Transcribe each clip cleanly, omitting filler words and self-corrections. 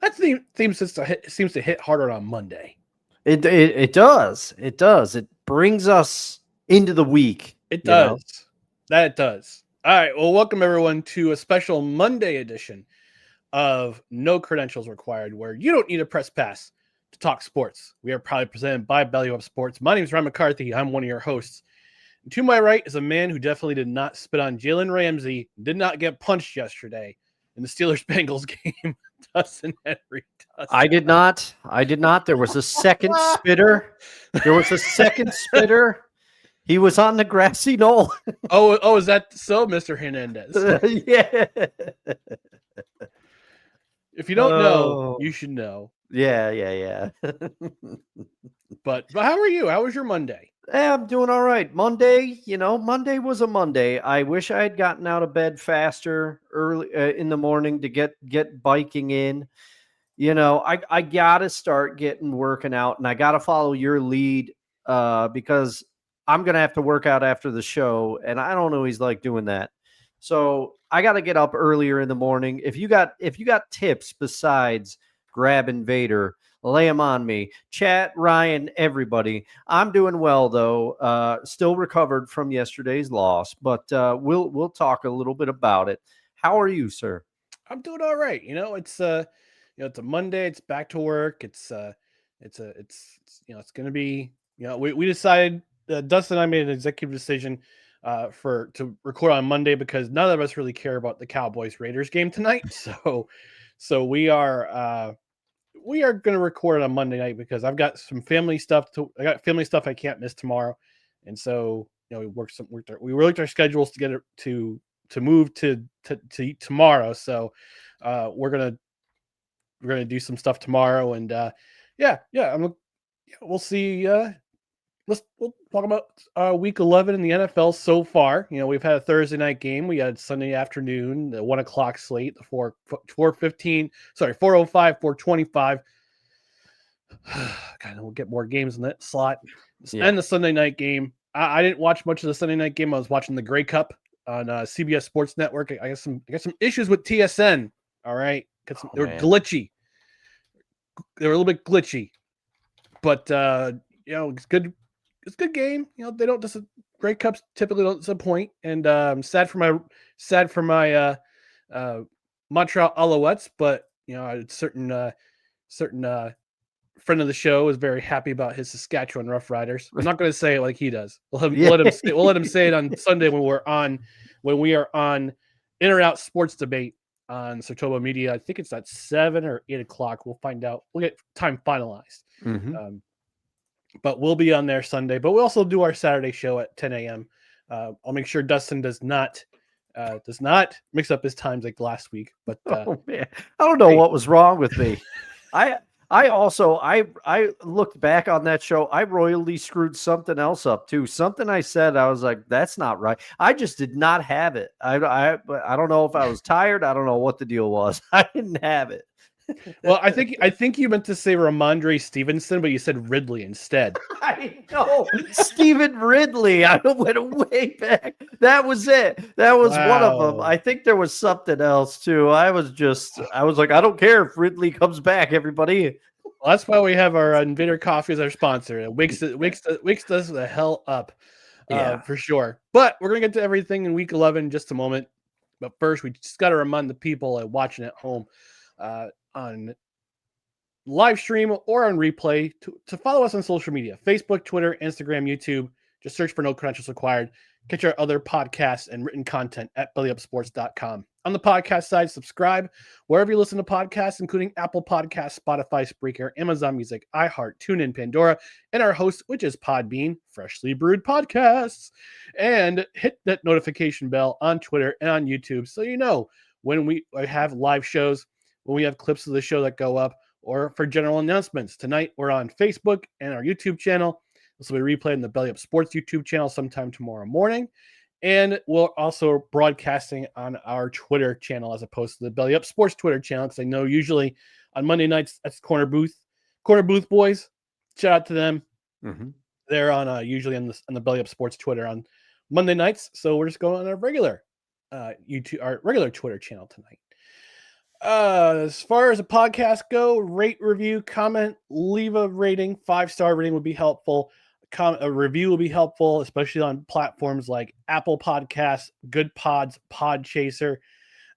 That theme seems to hit harder on Monday. It does. It does. It brings us into the week. It does. That it does. All right. Well, welcome everyone to a special Monday edition of No Credentials Required, where you don't need a press pass to talk sports. We are proudly presented by Belly Up Sports. My name is Ryan McCarthy. I'm one of your hosts. And to my right is a man who definitely did not spit on Jalen Ramsey, did not get punched yesterday in the Steelers-Bengals game. Dustin Henry. Dustin. I did not. There was a second spitter. He was on the grassy knoll. Oh, is that so, Mr. Hernandez? Yeah. If you don't know, you should know. Yeah. But how are you? How was your Monday? I'm doing all right. Monday was a Monday. I wish I had gotten out of bed faster early in the morning to get biking in. I gotta start working out, and I gotta follow your lead because I'm gonna have to work out after the show, and I don't always like doing that. So I gotta get up earlier in the morning. If you got tips besides grabbing Vader, lay them on me. Chat, Ryan, everybody. I'm doing well though. Still recovered from yesterday's loss, but we'll talk a little bit about it. How are you, sir? I'm doing all right. It's it's a Monday. It's back to work. It's going to be. We decided. Dustin and I made an executive decision to record on Monday because none of us really care about the Cowboys Raiders game tonight. So we are going to record on Monday night because I've got some family stuff. I got family stuff I can't miss tomorrow, and so we worked our schedules to get it to move to tomorrow. So we're gonna do some stuff tomorrow, and we'll see. We'll talk about week 11 in the NFL so far. We've had a Thursday night game, we had Sunday afternoon, the 1:00 slate, the 4:05, 4:25. God, we'll get more games in that slot, and the Sunday night game. I didn't watch much of the Sunday night game. I was watching the Grey Cup on CBS Sports Network. I got some issues with TSN. All right, they were glitchy. They were a little bit glitchy, but it's good. It's a good game. They don't just Grey Cups typically don't disappoint, and sad for my Montreal Alouettes, but a certain friend of the show is very happy about his Saskatchewan Roughriders. I'm not going to say it like he does. We'll let him say it on Sunday when we are on In or Out Sports Debate on Sartoba Media. I think it's at 7 or 8 o'clock. We'll find out. We'll get time finalized. Mm-hmm. But we'll be on there Sunday. But we'll also do our Saturday show at 10 a.m. I'll make sure Dustin does not mix up his times like last week. But oh man, I don't know what was wrong with me. I also looked back on that show. I royally screwed something else up too. Something I said, I was like, that's not right. I just did not have it. I don't know if I was tired. I don't know what the deal was. I didn't have it. Well, I think you meant to say Ramondre Stevenson, but you said Ridley instead. I know. Stephen Ridley. I went way back. That was it. That was one of them. I think there was something else too. I was like, I don't care if Ridley comes back, everybody. Well, that's why we have our Invader Coffee as our sponsor. It wakes us the hell up. For sure. But we're going to get to everything in week 11 in just a moment. But first, we just got to remind the people watching at home on live stream or on replay to follow us on social media: Facebook, Twitter, Instagram, YouTube. Just search for No Credentials Required. Catch our other podcasts and written content at bellyupsports.com. On the podcast side, subscribe wherever you listen to podcasts, including Apple Podcasts, Spotify, Spreaker, Amazon Music, iHeart, TuneIn, Pandora, and our host, which is Podbean, Freshly Brewed Podcasts. And hit that notification bell on Twitter and on YouTube so you know when we have live shows, when we have clips of the show that go up, or for general announcements. Tonight, we're on Facebook and our YouTube channel. This will be replayed in the Belly Up Sports YouTube channel sometime tomorrow morning. And we're also broadcasting on our Twitter channel as opposed to the Belly Up Sports Twitter channel, because I know usually on Monday nights, that's Corner Booth Boys. Shout out to them. Mm-hmm. They're on usually on the Belly Up Sports Twitter on Monday nights. So we're just going on our regular YouTube, our regular Twitter channel tonight. As far as a podcast go, rate, review, comment, leave a rating. 5-star rating would be helpful. A review will be helpful, especially on platforms like Apple Podcasts, Good Pods, Podchaser,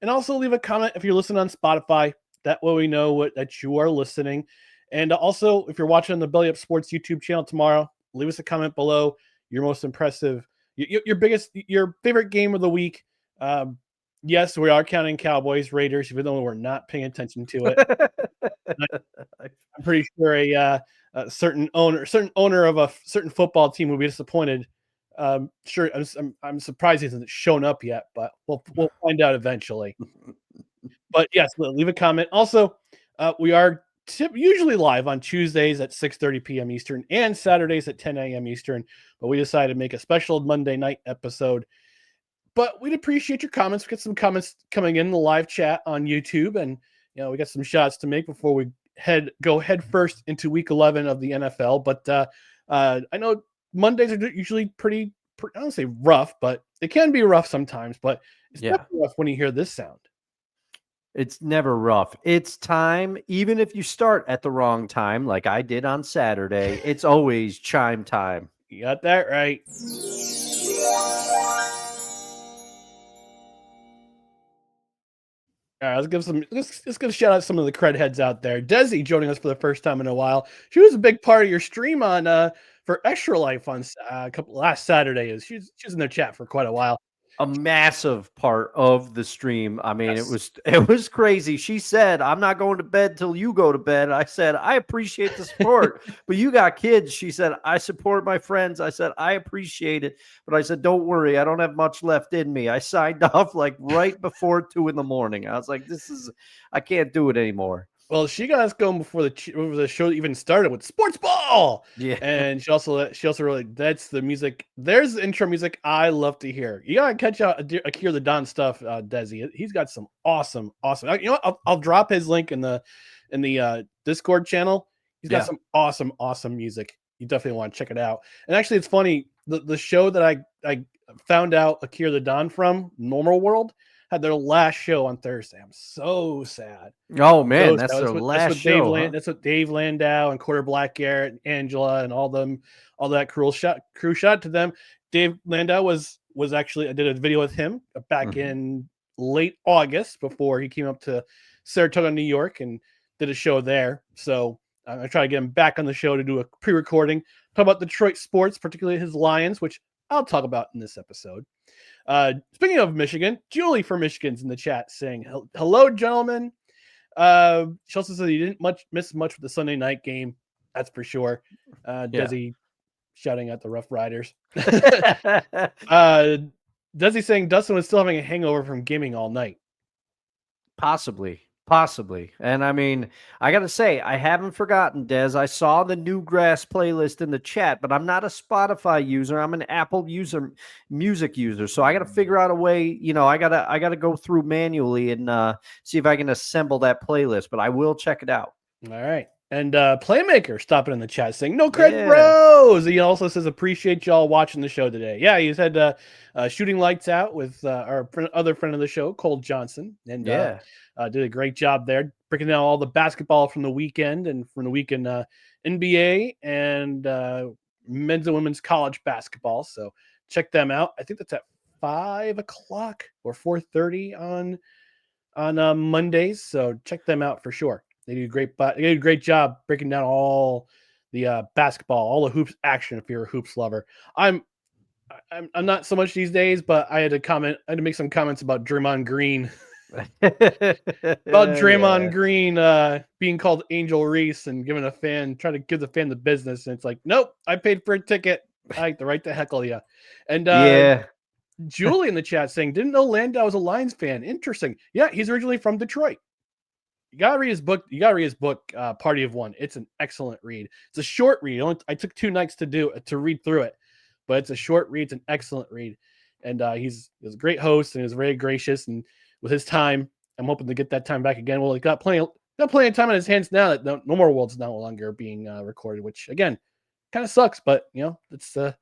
and also leave a comment if you're listening on Spotify. That way we know that you are listening. And also, if you're watching the Belly Up Sports YouTube channel tomorrow, leave us a comment below. Your most impressive, your favorite game of the week. Yes, we are counting Cowboys, Raiders, even though we're not paying attention to it. I'm pretty sure a certain owner of a certain football team will be disappointed. Sure, I'm surprised he hasn't shown up yet, but we'll find out eventually. But yes, leave a comment. Also, we are usually live on Tuesdays at 6:30 p.m. Eastern and Saturdays at 10 a.m. Eastern. But we decided to make a special Monday night episode. But we'd appreciate your comments. We get some comments coming in the live chat on YouTube, and we got some shots to make before we go head first into Week 11 of the NFL. But I know Mondays are usually pretty I don't say rough, but it can be rough sometimes. But it's definitely rough when you hear this sound. It's never rough. It's time, even if you start at the wrong time, like I did on Saturday. It's always chime time. You got that right. All right, let's give a shout out to some of the cred heads out there. Desi joining us for the first time in a while. She was a big part of your stream on for Extra Life on last Saturday. She was in the chat for quite a while. A massive part of the stream. I mean, yes. It was crazy. She said, "I'm not going to bed till you go to bed." I said, "I appreciate the support, but you got kids." She said, "I support my friends." I said, "I appreciate it, but I said, don't worry, I don't have much left in me." I signed off like right before 2 a.m. I was like, I can't do it anymore. Well, she got us going before the show even started with Sports Ball. Yeah. And she also really, that's the music. There's the intro music I love to hear. You got to catch out Akira the Don stuff, Desi. He's got some awesome. I'll drop his link in the Discord channel. He's got some awesome music. You definitely want to check it out. And actually, it's funny. The show that I found out Akira the Don from, Normal World, had their last show on Thursday. I'm so sad. Oh man, that's their last show. That's what Dave Landau and Quarter Black Garrett, Angela, and all that crew shot to them. Dave Landau was actually, I did a video with him back in late August before he came up to Saratoga, New York, and did a show there. So I try to get him back on the show to do a pre-recording, talk about Detroit sports, particularly his Lions, which I'll talk about in this episode. Speaking of Michigan, Julie from Michigan's in the chat saying, "Hello, gentlemen." She also said you didn't miss much with the Sunday night game. That's for sure. Desi shouting at the Rough Riders. Desi saying Dustin was still having a hangover from gaming all night. Possibly. And I mean, I got to say, I haven't forgotten, Des. I saw the new grass playlist in the chat, but I'm not a Spotify user. I'm an Apple music user. So I got to figure out a way, I got to go through manually and see if I can assemble that playlist, but I will check it out. All right. And Playmaker stopping in the chat saying, "No cred, bros." He also says, "Appreciate y'all watching the show today." Yeah, he's had Shooting Lights Out with our other friend of the show, Cole Johnson. And did a great job there, breaking down all the basketball from the weekend and from the weekend NBA and men's and women's college basketball. So check them out. I think that's at 5 o'clock or 4:30 on Mondays. So check them out for sure. They do a great job breaking down all the basketball, all the hoops action. If you're a hoops lover, I'm not so much these days, but I had to make some comments about Draymond Green. Green being called Angel Reese and trying to give the fan the business. And it's like, nope, I paid for a ticket. I like the right to heckle you. And Julie in the chat saying, "Didn't know Landau was a Lions fan. Interesting." Yeah, he's originally from Detroit. You gotta read his book. Party of One. It's an excellent read. It's a short read. I took 2 nights to read through it, but it's a short read. It's an excellent read, and he's a great host and he's very gracious. And with his time, I'm hoping to get that time back again. Well, he got plenty of time in his hands now that No More World's no longer being recorded, which again kind of sucks. But it's a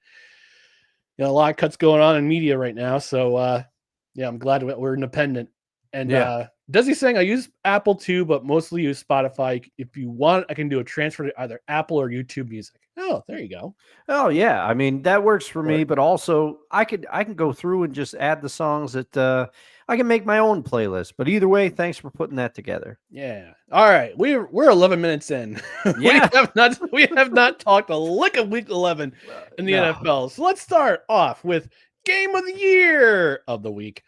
lot of cuts going on in media right now. So I'm glad we're independent. And Desi's saying I use Apple too, but mostly use Spotify. If you want, I can do a transfer to either Apple or YouTube Music. Oh, there you go. Oh yeah, I mean that works for me, but also I can go through and just add the songs that I can make my own playlist. But either way, thanks for putting that together. Yeah. All right, we're 11 minutes in. Yeah. we have not talked a lick of Week 11 in the NFL. So let's start off with Game of the Year of the week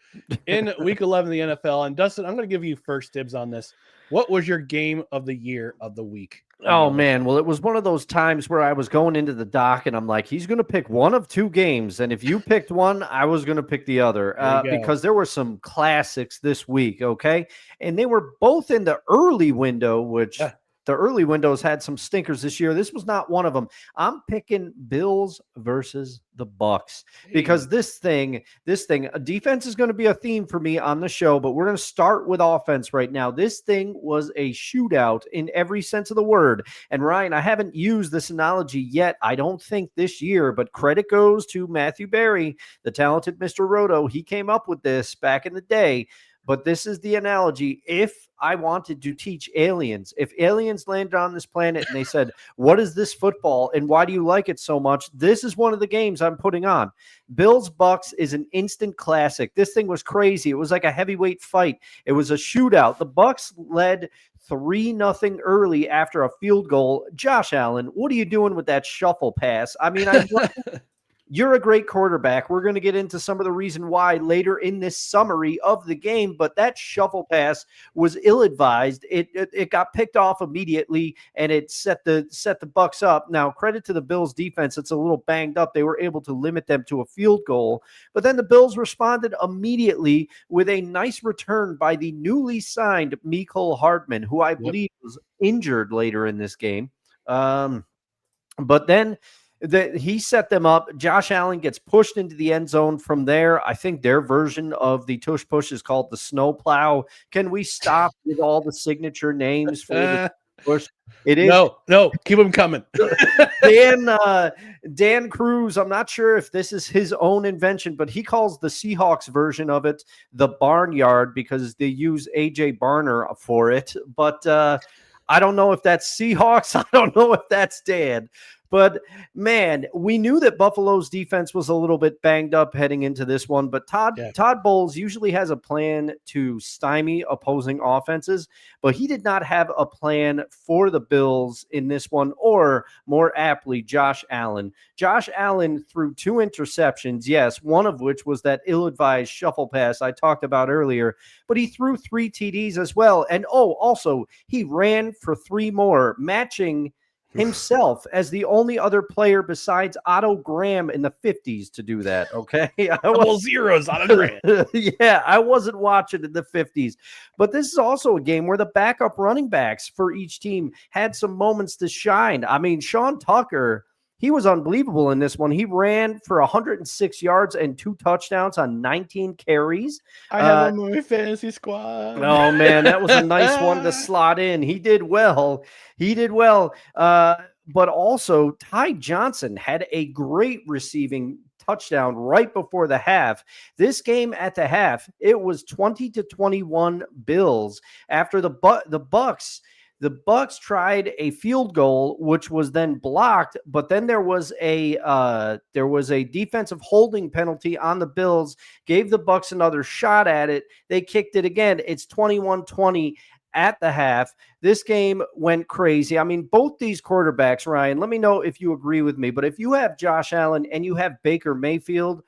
in Week 11 of the NFL. And Dustin, I'm going to give you first dibs on this. What was your Game of the Year of the week? Oh man, well, it was one of those times where I was going into the doc and I'm like, he's going to pick one of two games, and if you picked one, I was going to pick the other because there were some classics this week, okay, and they were both in the early window, which the early windows had some stinkers this year. This was not one of them. I'm picking Bills versus the Bucks because this thing, defense is going to be a theme for me on the show, but we're going to start with offense right now. This thing was a shootout in every sense of the word. And Ryan, I haven't used this analogy yet, I don't think this year, but credit goes to Matthew Berry, the talented Mr. Roto. He came up with this back in the day. But this is the analogy. If I wanted to teach aliens, if aliens landed on this planet and they said, what is this football and why do you like it so much? This is one of the games I'm putting on. Bills Bucks is an instant classic. This thing was crazy. It was like a heavyweight fight. It was a shootout. The Bucks led 3-0 early after a field goal. Josh Allen, what are you doing with that shuffle pass? I mean, you're a great quarterback. We're going to get into some of the reason why later in this summary of the game, but that shuffle pass was ill-advised. It got picked off immediately, and it set the Bucks up. Now, credit to the Bills defense. It's a little banged up. They were able to limit them to a field goal, but then the Bills responded immediately with a nice return by the newly signed Mecole Hardman, who I believe was injured later in this game. But then he set them up. Josh Allen gets pushed into the end zone from there. I think their version of the tush push is called the snow plow. Can we stop with all the signature names for the push? It is no, keep them coming. Dan Cruz, I'm not sure if this is his own invention, but he calls the Seahawks version of it the barnyard because they use AJ Barner for it. But I don't know if that's Seahawks. I don't know if that's Dan. But, man, we knew that Buffalo's defense was a little bit banged up heading into this one. But Todd Bowles usually has a plan to stymie opposing offenses. But he did not have a plan for the Bills in this one, or more aptly, Josh Allen. Josh Allen threw 2 interceptions, yes, one of which was that ill-advised shuffle pass I talked about earlier. But he threw 3 TDs as well. And, also, he ran for 3 more, matching himself as the only other player besides Otto Graham in the 50s to do that. Okay. Double zeros, Otto Graham. Yeah, I wasn't watching in the 50s, but this is also a game where the backup running backs for each team had some moments to shine. I mean, Sean Tucker, he was unbelievable in this one. He ran for 106 yards and 2 touchdowns on 19 carries. I have him on my fantasy squad. Oh, man, that was a nice one to slot in. He did well. But also, Ty Johnson had a great receiving touchdown right before the half. This game at the half, it was 20-21 Bills after the Bucks. The Bucks tried a field goal, which was then blocked, but then there was a defensive holding penalty on the Bills, gave the Bucks another shot at it. They kicked it again. It's 21-20 at the half. This game went crazy. I mean, both these quarterbacks, Ryan, let me know if you agree with me, but if you have Josh Allen and you have Baker Mayfield,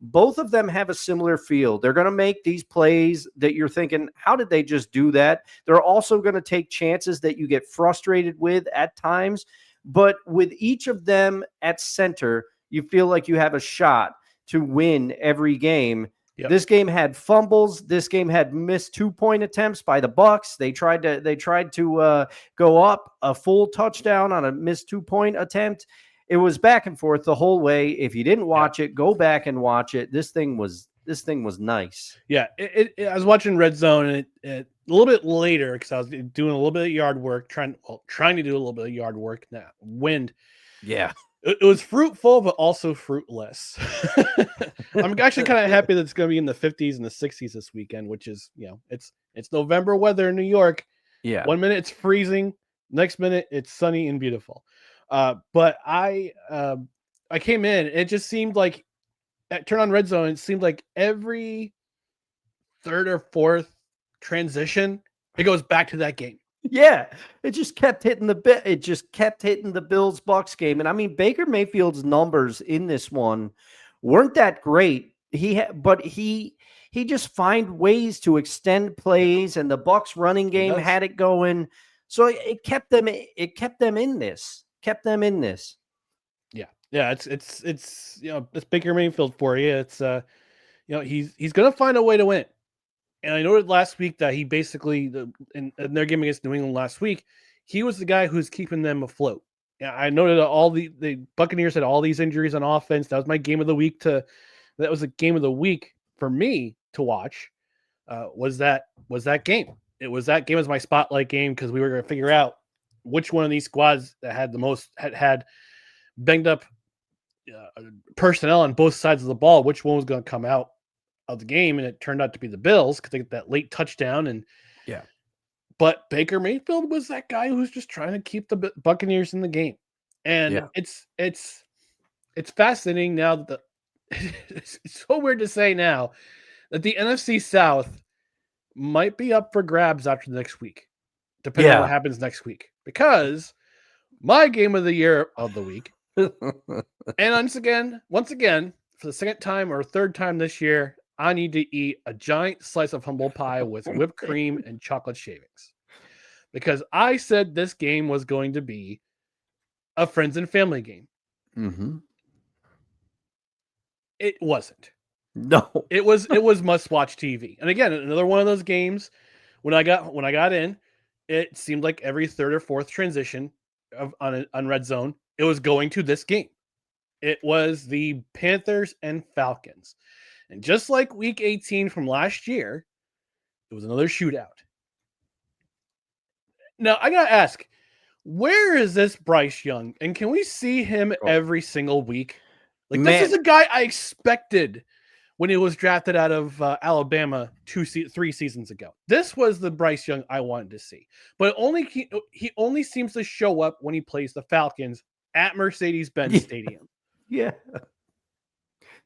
both of them have a similar feel. They're going to make these plays that you're thinking, how did they just do that? They're also going to take chances that you get frustrated with at times. But with each of them at center, you feel like you have a shot to win every game. Yep. This game had fumbles. This game had missed 2-point attempts by the Bucks. They tried to go up a full touchdown on a missed 2-point attempt. It was back and forth the whole way. If you didn't watch it, go back and watch it. This thing was nice. Yeah, I was watching Red Zone and a little bit later because I was doing a little bit of yard work, trying to do a little bit of yard work. Wind. Yeah, it was fruitful, but also fruitless. I'm actually kind of happy that it's going to be in the 50s and the 60s this weekend, which is, it's November weather in New York. Yeah. 1 minute it's freezing, next minute it's sunny and beautiful. But I came in, it just seemed like at Turn on Red Zone, it seemed like every third or fourth transition, it goes back to that game. Yeah, it just kept hitting the Bills Bucks game. And I mean, Baker Mayfield's numbers in this one weren't that great. But he just find ways to extend plays, and the Bucks running game had it going. So it kept them in this. Yeah, it's it's Baker Mayfield for you. It's he's going to find a way to win. And I noted last week that he basically, in their game against New England last week, he was the guy who's keeping them afloat. Yeah, I noted all the Buccaneers had all these injuries on offense. That was my game of the week. That was a game of the week for me to watch. Was that game? It was that game as my spotlight game because we were going to figure out which one of these squads that had the most had banged up personnel on both sides of the ball. Which one was going to come out of the game, and it turned out to be the Bills because they get that late touchdown. And but Baker Mayfield was that guy who's just trying to keep the Buccaneers in the game. And it's fascinating now that it's so weird to say now that the NFC South might be up for grabs after the next week, depending on what happens next week, because my game of the week, and once again, for the second time or third time this year, I need to eat a giant slice of humble pie with whipped cream and chocolate shavings, because I said this game was going to be a friends and family game. Mm-hmm. It wasn't. No, it was must-watch TV. And again, another one of those games. When I got in, it seemed like every third or fourth transition on Red Zone, it was going to this game. It was the Panthers and Falcons. And just like week 18 from last year, it was another shootout. Now, I got to ask, where is this Bryce Young? And can we see him every single week? Like, this is a guy I expected when he was drafted out of Alabama 3 seasons ago. This was the Bryce Young I wanted to see. But he only seems to show up when he plays the Falcons at Mercedes-Benz Stadium. Yeah.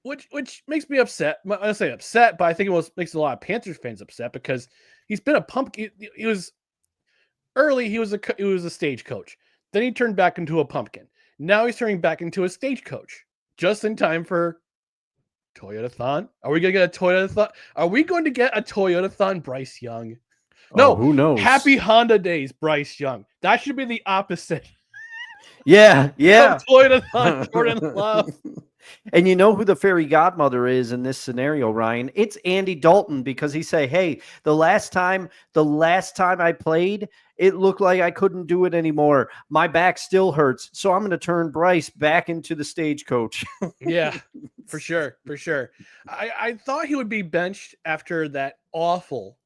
Which makes me upset. I don't say upset, but I think makes a lot of Panthers fans upset because he's been a pumpkin. He was a stagecoach. Then he turned back into a pumpkin. Now he's turning back into a stagecoach just in time for Toyota-thon. Are we going to get a Toyota-thon? Are we going to get a Toyota-thon Bryce Young? No, who knows? Happy Honda Days, Bryce Young. That should be the opposite. Yeah. Toyota-thon, Jordan Love. And you know who the fairy godmother is in this scenario, Ryan? It's Andy Dalton, because he say, hey, the last time I played, it looked like I couldn't do it anymore. My back still hurts. So I'm going to turn Bryce back into the stagecoach. Yeah, for sure. I thought he would be benched after that awful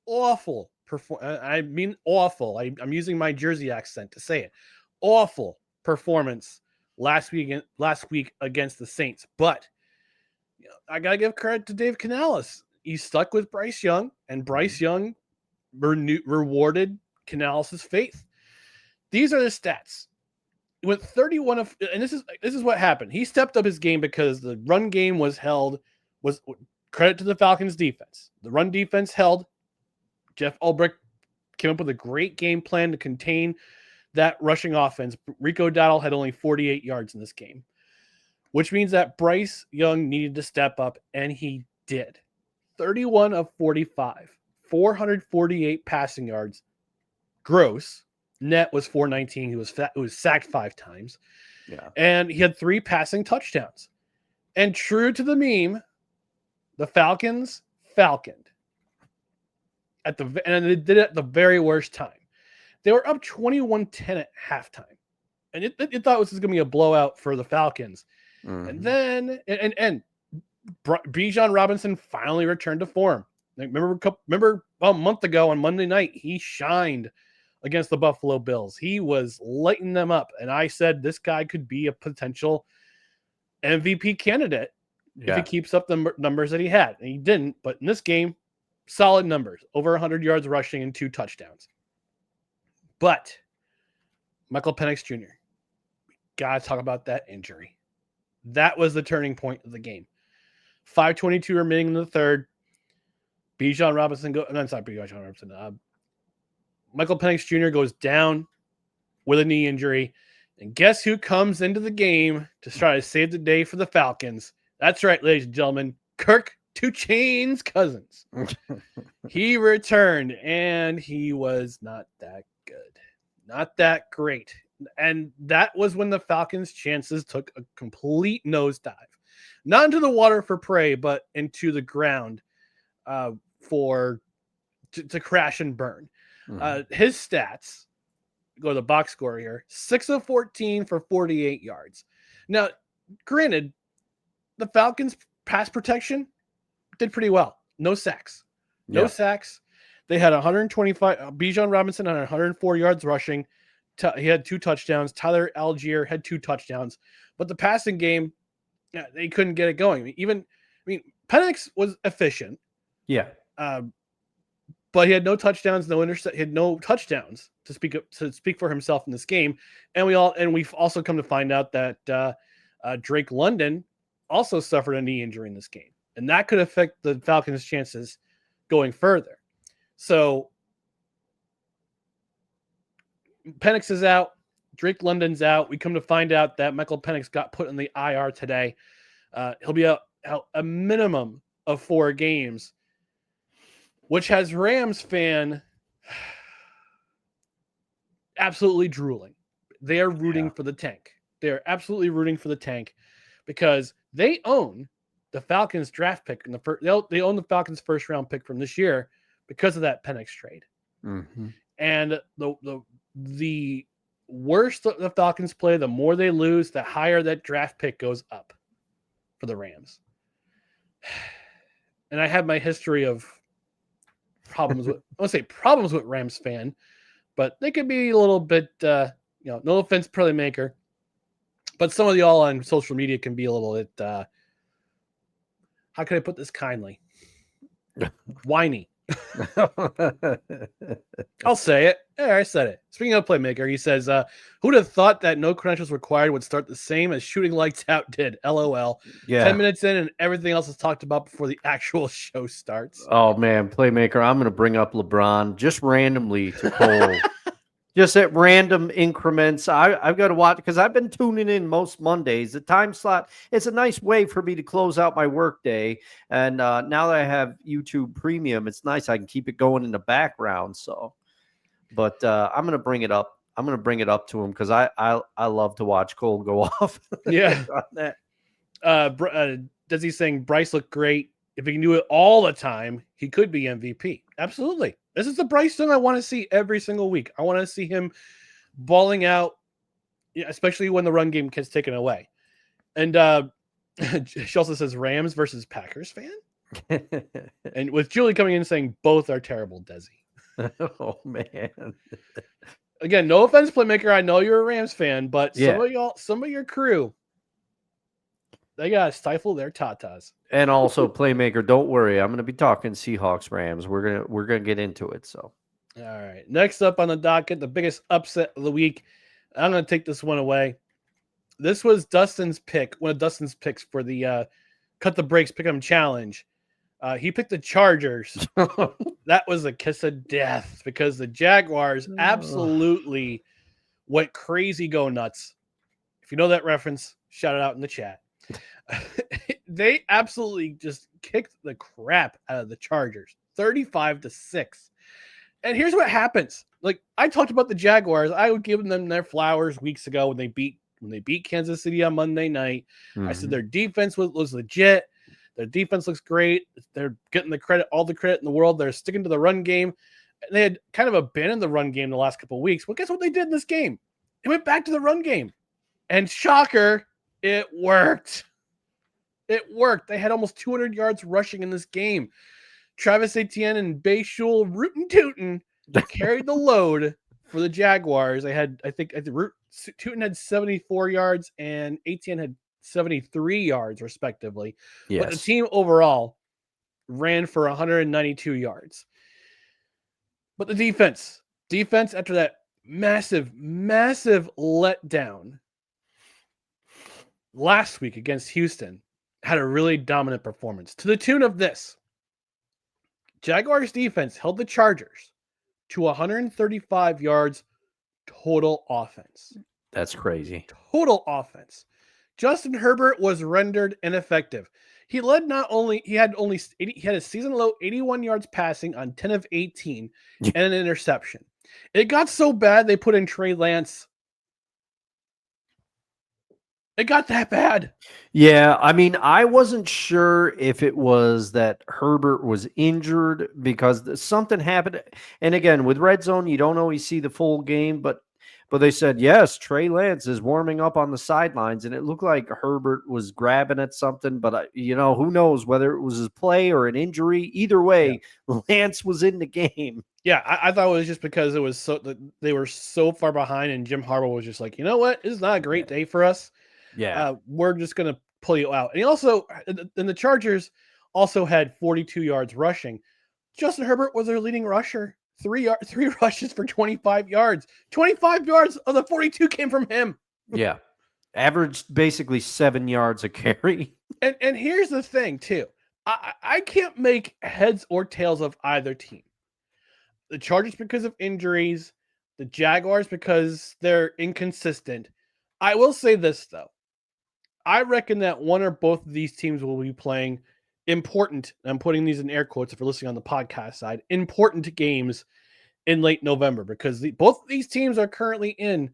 performance. I mean, awful. I'm using my Jersey accent to say it. Awful performance last week against the Saints. But I got to give credit to Dave Canales. He stuck with Bryce Young, and Bryce Young rewarded Canales' faith. These are the stats. He went 31 of, and this is what happened. He stepped up his game because the run game was credit to the Falcons defense. The run defense held. Jeff Ulbrich came up with a great game plan to contain that rushing offense. Rico Dowdle had only 48 yards in this game, which means that Bryce Young needed to step up, and he did. 31 of 45, 448 passing yards. Gross. Net was 419. He was sacked 5 times. Yeah. And he had 3 passing touchdowns. And true to the meme, the Falcons falconed. And they did it at the very worst time. They were up 21-10 at halftime. And it thought this was going to be a blowout for the Falcons. Mm-hmm. And then and Bijan Robinson finally returned to form. Remember a month ago on Monday night, he shined against the Buffalo Bills. He was lighting them up. And I said this guy could be a potential MVP candidate if he keeps up the numbers that he had. And he didn't, but in this game, solid numbers, over 100 yards rushing and 2 touchdowns. But Michael Penix Jr., got to talk about that injury. That was the turning point of the game. 5:22 remaining in the third. Bijan Robinson Michael Penix Jr. goes down with a knee injury. And guess who comes into the game to try to save the day for the Falcons? That's right, ladies and gentlemen. Kirk 2 Chainz Cousins. He returned, and he was not that good. Not that great. And that was when the Falcons' chances took a complete nosedive. Not into the water for prey, but into the ground to crash and burn. His stats, go to the box score here, 6 of 14 for 48 yards. Now, granted, the Falcons' pass protection did pretty well. No sacks. No sacks. They had 125. Bijan Robinson had 104 yards rushing. He had 2 touchdowns. Tyler Algier had 2 touchdowns. But the passing game, they couldn't get it going. Penix was efficient. Yeah. But he had no touchdowns, he had no touchdowns to speak for himself in this game. And we've also come to find out that Drake London also suffered a knee injury in this game. And that could affect the Falcons' chances going further. So Penix is out. Drake London's out. We come to find out that Michael Penix got put in the IR today. He'll be out a minimum of 4 games, which has Rams fan absolutely drooling. They are rooting for the tank. They are absolutely rooting for the tank because they own the Falcons draft pick in the first. They own the Falcons first round pick from this year because of that Penix trade. Mm-hmm. And the worse the Falcons play, the more they lose, the higher that draft pick goes up for the Rams. And I have my history of problems with, I won't say problems with Rams fan, but they could be a little bit, no offense, playmaker, but some of y'all on social media can be a little bit, how can I put this kindly? Whiny. I'll say it. Yeah, I said it. Speaking of playmaker, he says, who'd have thought that no credentials required would start the same as shooting lights out did? LOL. Yeah. 10 minutes in and everything else is talked about before the actual show starts. Oh, man. Playmaker, I'm going to bring up LeBron just randomly to Cole. Just at random increments. I've got to watch because I've been tuning in most Mondays. The time slot, it's a nice way for me to close out my work day. And now that I have YouTube Premium, it's nice. I can keep it going in the background. So, but I'm going to bring it up. I'm going to bring it up to him because I love to watch Cole go off. Yeah. On that. Desi's saying Bryce looked great. If he can do it all the time, he could be MVP. Absolutely. This is the Bryce Young I want to see every single week. I want to see him balling out, especially when the run game gets taken away. And she also says Rams versus Packers fan. And with Julie coming in saying both are terrible, Desi. Oh, man. Again, no offense, playmaker. I know you're a Rams fan, but some of your crew, they got to stifle their tatas. And also, playmaker, don't worry. I'm going to be talking Seahawks Rams. We're gonna get into it. So, all right. Next up on the docket, the biggest upset of the week. I'm going to take this one away. This was Dustin's pick, one of Dustin's picks for the Cut the Brakes Pick'em Challenge. He picked the Chargers. That was a kiss of death because the Jaguars absolutely went crazy, go nuts. If you know that reference, shout it out in the chat. They absolutely just kicked the crap out of the Chargers, 35-6. And here's what happens. Like I talked about the Jaguars, I would give them their flowers weeks ago when they beat Kansas City on Monday night. Mm-hmm. I said their defense was legit. Their defense looks great. They're getting all the credit in the world. They're sticking to the run game. And they had kind of abandoned the run game the last couple of weeks. Well, guess what they did in this game? They went back to the run game. And shocker, it worked. It worked. They had almost 200 yards rushing in this game. Travis Etienne and Bayshul rootin' tootin' carried the load for the Jaguars. I think Tootin had 74 yards and Etienne had 73 yards, respectively. Yes. But the team overall ran for 192 yards. But the defense after that massive letdown last week against Houston had a really dominant performance to the tune of this. Jaguars defense held the Chargers to 135 yards total offense. That's crazy. Total offense. Justin Herbert was rendered ineffective. He had a season low 81 yards passing on 10 of 18 and an interception. It got so bad they put in Trey Lance. It got that bad. Yeah, I mean, I wasn't sure if it was that Herbert was injured because something happened. And again, with red zone, you don't always see the full game, but they said, yes, Trey Lance is warming up on the sidelines, and it looked like Herbert was grabbing at something, but who knows whether it was his play or an injury. Either way, Lance was in the game. Yeah, I thought it was just because they were so far behind, and Jim Harbaugh was just like, you know what? This is not a great day for us. Yeah. We're just going to pull you out. And he also, and the Chargers also had 42 yards rushing. Justin Herbert was their leading rusher. 3 rushes for 25 yards. 25 yards of the 42 came from him. Yeah. Averaged basically 7 yards a carry. And here's the thing, too. I can't make heads or tails of either team. The Chargers because of injuries. The Jaguars because they're inconsistent. I will say this, though. I reckon that one or both of these teams will be playing important, I'm putting these in air quotes if you're listening on the podcast side, important games in late November because both of these teams are currently in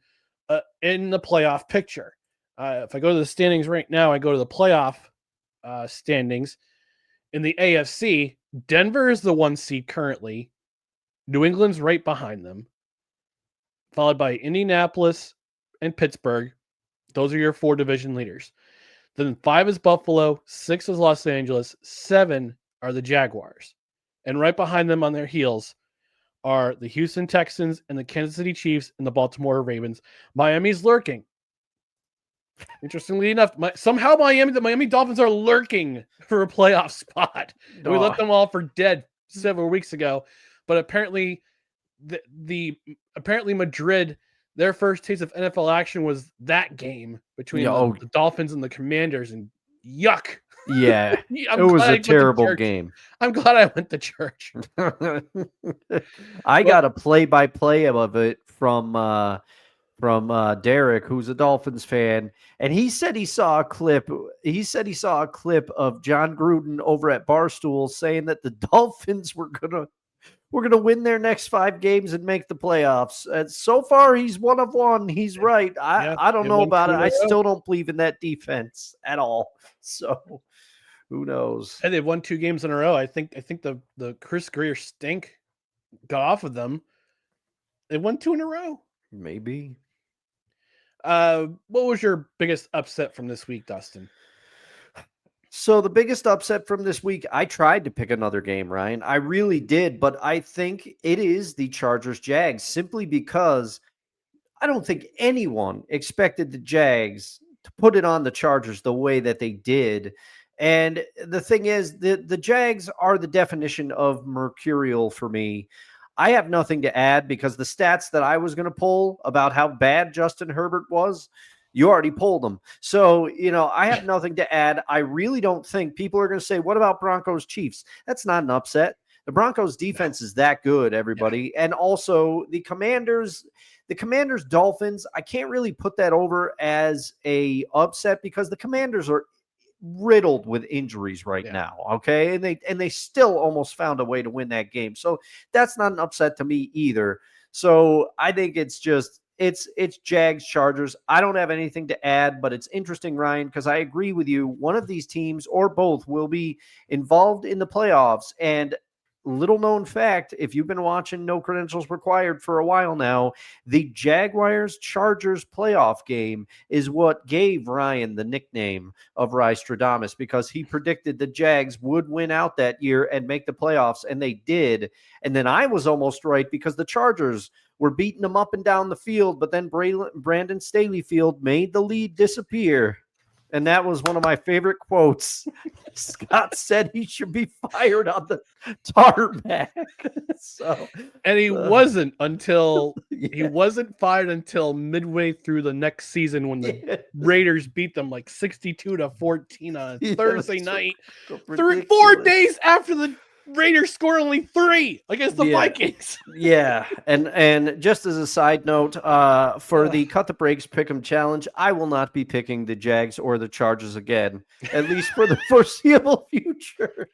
the playoff picture. If I go to the standings right now, I go to the playoff standings. In the AFC, Denver is the 1 seed currently. New England's right behind them, followed by Indianapolis and Pittsburgh. Those are your 4 division leaders. Then 5 is Buffalo, 6 is Los Angeles, 7 are the Jaguars. And right behind them on their heels are the Houston Texans and the Kansas City Chiefs and the Baltimore Ravens. Miami's lurking. Interestingly enough, the Miami Dolphins are lurking for a playoff spot. Oh. We left them all for dead several weeks ago. But apparently apparently Madrid, their first taste of NFL action was that game between the Dolphins and the Commanders, and yuck. Yeah, it was a terrible game. I'm glad I went to church. I got a play-by-play of it from Derek, who's a Dolphins fan, and he said he saw a clip. He said he saw a clip of John Gruden over at Barstool saying that the Dolphins were gonna win their next 5 games and make the playoffs. And so far, he's 1 of 1. He's right. I don't know about it. I still don't believe in that defense at all. So who knows? And they've won 2 games in a row. I think the Chris Greer stink got off of them. They won 2 in a row. Maybe. What was your biggest upset from this week, Dustin? So the biggest upset from this week, I tried to pick another game, Ryan. I really did, but I think it is the Chargers-Jags simply because I don't think anyone expected the Jags to put it on the Chargers the way that they did. And the thing is, the Jags are the definition of mercurial for me. I have nothing to add because the stats that I was going to pull about how bad Justin Herbert was, you already pulled them. So, I have nothing to add. I really don't think people are going to say, what about Broncos Chiefs? That's not an upset. The Broncos defense is that good, everybody. Yeah. And also the Commanders Dolphins, I can't really put that over as a upset because the Commanders are riddled with injuries right now. Okay. And they still almost found a way to win that game. So that's not an upset to me either. So I think it's just, it's Jags Chargers. I don't have anything to add, but it's interesting, Ryan, because I agree with you. One of these teams or both will be involved in the playoffs. And little known fact, if you've been watching No Credentials Required for a while now, the Jaguars-Chargers playoff game is what gave Ryan the nickname of Rystradamus because he predicted the Jags would win out that year and make the playoffs, and they did. And then I was almost right because the Chargers were beating them up and down the field, but then Brandon Staley Field made the lead disappear. And that was one of my favorite quotes. Scott said he should be fired on the tarmac. And he wasn't until Yeah. he wasn't fired until midway through the next season when the Raiders beat them like 62-14 on Thursday night. 4 days after the Raiders score only 3 against the Vikings. Yeah. And just as a side note, for the Cut the Breaks Pick'em Challenge, I will not be picking the Jags or the Chargers again, at least for the foreseeable future.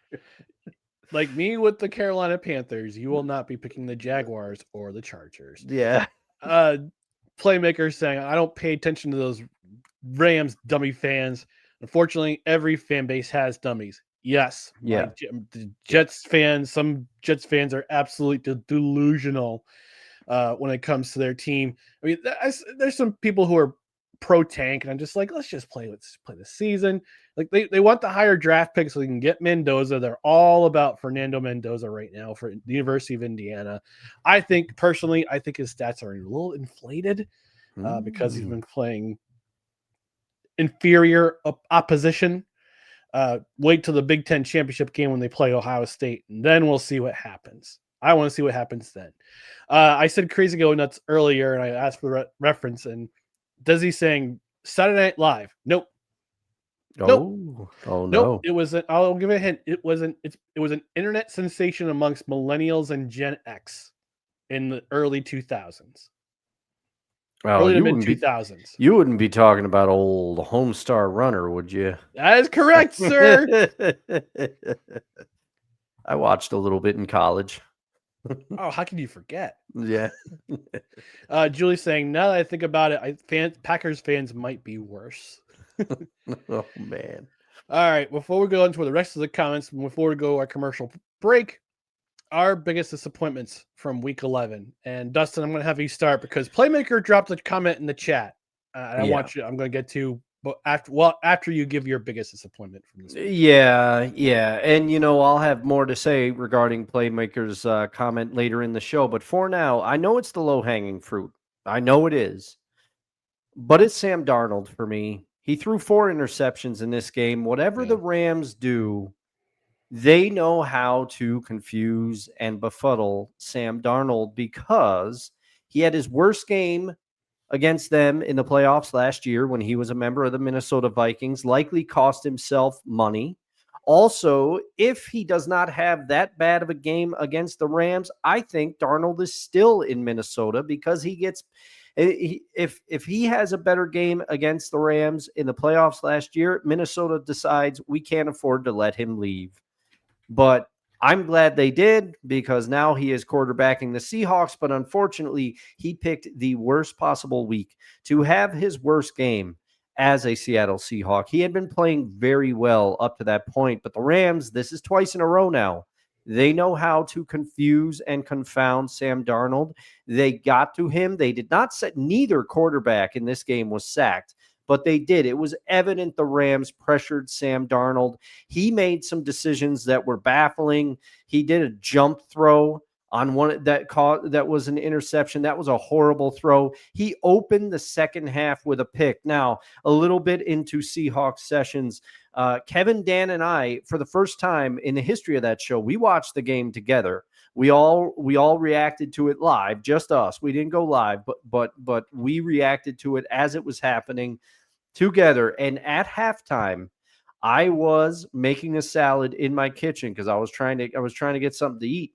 Like me with the Carolina Panthers, you will not be picking the Jaguars or the Chargers. Yeah. Playmaker saying, I don't pay attention to those Rams dummy fans. Unfortunately, every fan base has dummies. Yes. Yeah. The Jets fans, some Jets fans are absolutely delusional when it comes to their team. I mean, there's some people who are pro tank, and I'm just like, let's just play the season. Like they want the higher draft picks so they can get Mendoza. They're all about Fernando Mendoza right now for the University of Indiana. I think personally, his stats are a little inflated because he's been playing inferior opposition. Wait till the Big Ten championship game when they play Ohio State, and then we'll see what happens. I want to see what happens then. I said Crazy Go Nuts earlier, and I asked for reference, and does he saying Saturday Night Live? Nope. Oh no. Nope. It was I'll give it a hint. It was an internet sensation amongst millennials and Gen X in the early 2000s. Early to mid 2000s. You wouldn't be talking about old Homestar Runner, would you? That is correct, sir. I watched a little bit in college. Oh, how can you forget? Yeah. Julie saying, now that I think about it, Packers fans might be worse. Oh, man. All right. Before we go into the rest of the comments, before we go our commercial break, our biggest disappointments from week 11. And Dustin, I'm going to have you start because Playmaker dropped a comment in the chat. I'm going to get to, but after you give your biggest disappointment from this week. Yeah. And, I'll have more to say regarding Playmaker's comment later in the show. But for now, I know it's the low-hanging fruit. I know it is. But it's Sam Darnold for me. He threw 4 interceptions in this game. Whatever the Rams do, they know how to confuse and befuddle Sam Darnold because he had his worst game against them in the playoffs last year when he was a member of the Minnesota Vikings, likely cost himself money. Also, if he does not have that bad of a game against the Rams, I think Darnold is still in Minnesota because he gets... If he has a better game against the Rams in the playoffs last year, Minnesota decides we can't afford to let him leave. But I'm glad they did because now he is quarterbacking the Seahawks. But unfortunately, he picked the worst possible week to have his worst game as a Seattle Seahawk. He had been playing very well up to that point. But the Rams, this is twice in a row now. They know how to confuse and confound Sam Darnold. They got to him. They did not set neither quarterback in this game was sacked, but they did. It was evident the Rams pressured Sam Darnold. He made some decisions that were baffling. He did a jump throw on one that was an interception. That was a horrible throw. He opened the second half with a pick. Now, a little bit into Seahawks sessions, Kevin, Dan, and I, for the first time in the history of that show, we watched the game together. We all reacted to it live, just us. We didn't go live, but we reacted to it as it was happening together. And at halftime, I was making a salad in my kitchen because I was trying to get something to eat.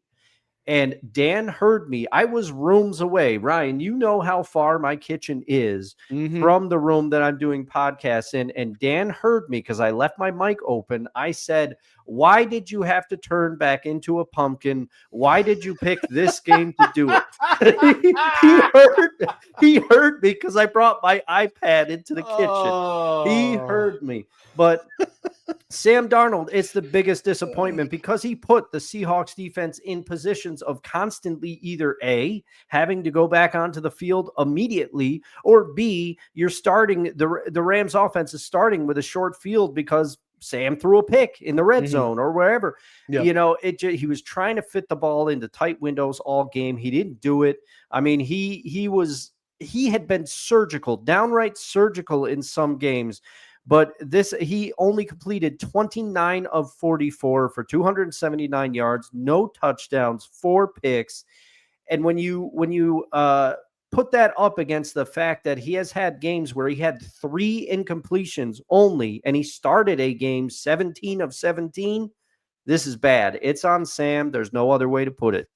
And Dan heard me. I was rooms away. Ryan, you know how far my kitchen is from the room that I'm doing podcasts in. And Dan heard me because I left my mic open. I said, why did you have to turn back into a pumpkin? Why did you pick this game to do it? He heard me because I brought my iPad into the kitchen. He heard me. But Sam Darnold, it's the biggest disappointment because he put the Seahawks defense in positions of constantly either A, having to go back onto the field immediately, or B, you're starting the Rams offense is starting with a short field because Sam threw a pick in the red zone or wherever. Yep. He was trying to fit the ball into tight windows all game. He didn't do it. I mean, he had been surgical, downright surgical in some games. But he only completed 29 of 44 for 279 yards, no touchdowns, 4 picks. And when you put that up against the fact that he has had games where he had 3 incompletions only, and he started a game 17 of 17, this is bad. It's on Sam. There's no other way to put it.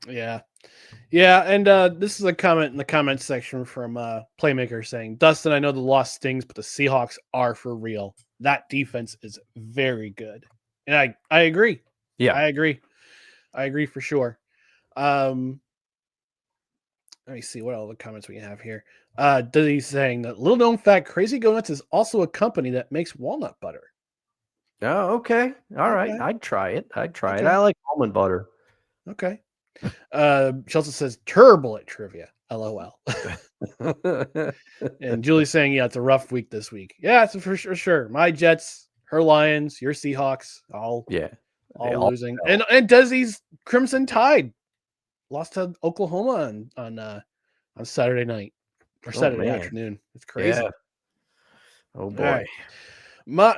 Yeah. Yeah, and this is a comment in the comment section from Playmaker saying, Dustin, I know the loss stings, but the Seahawks are for real. That defense is very good. And I agree. Yeah. I agree for sure. Let me see what all the comments we have here. Diddy's saying that little known fact, Crazy Go Nuts is also a company that makes walnut butter. Oh, okay. All right. I'd try it. I like almond butter. Okay. Chelsea says turbulent trivia. LOL. And Julie's saying, yeah, it's a rough week this week. Yeah, it's for sure. My Jets, her Lions, your Seahawks, all losing. And Desi's Crimson Tide lost to Oklahoma on Saturday night or Saturday afternoon. It's crazy. Yeah. Oh boy. Right.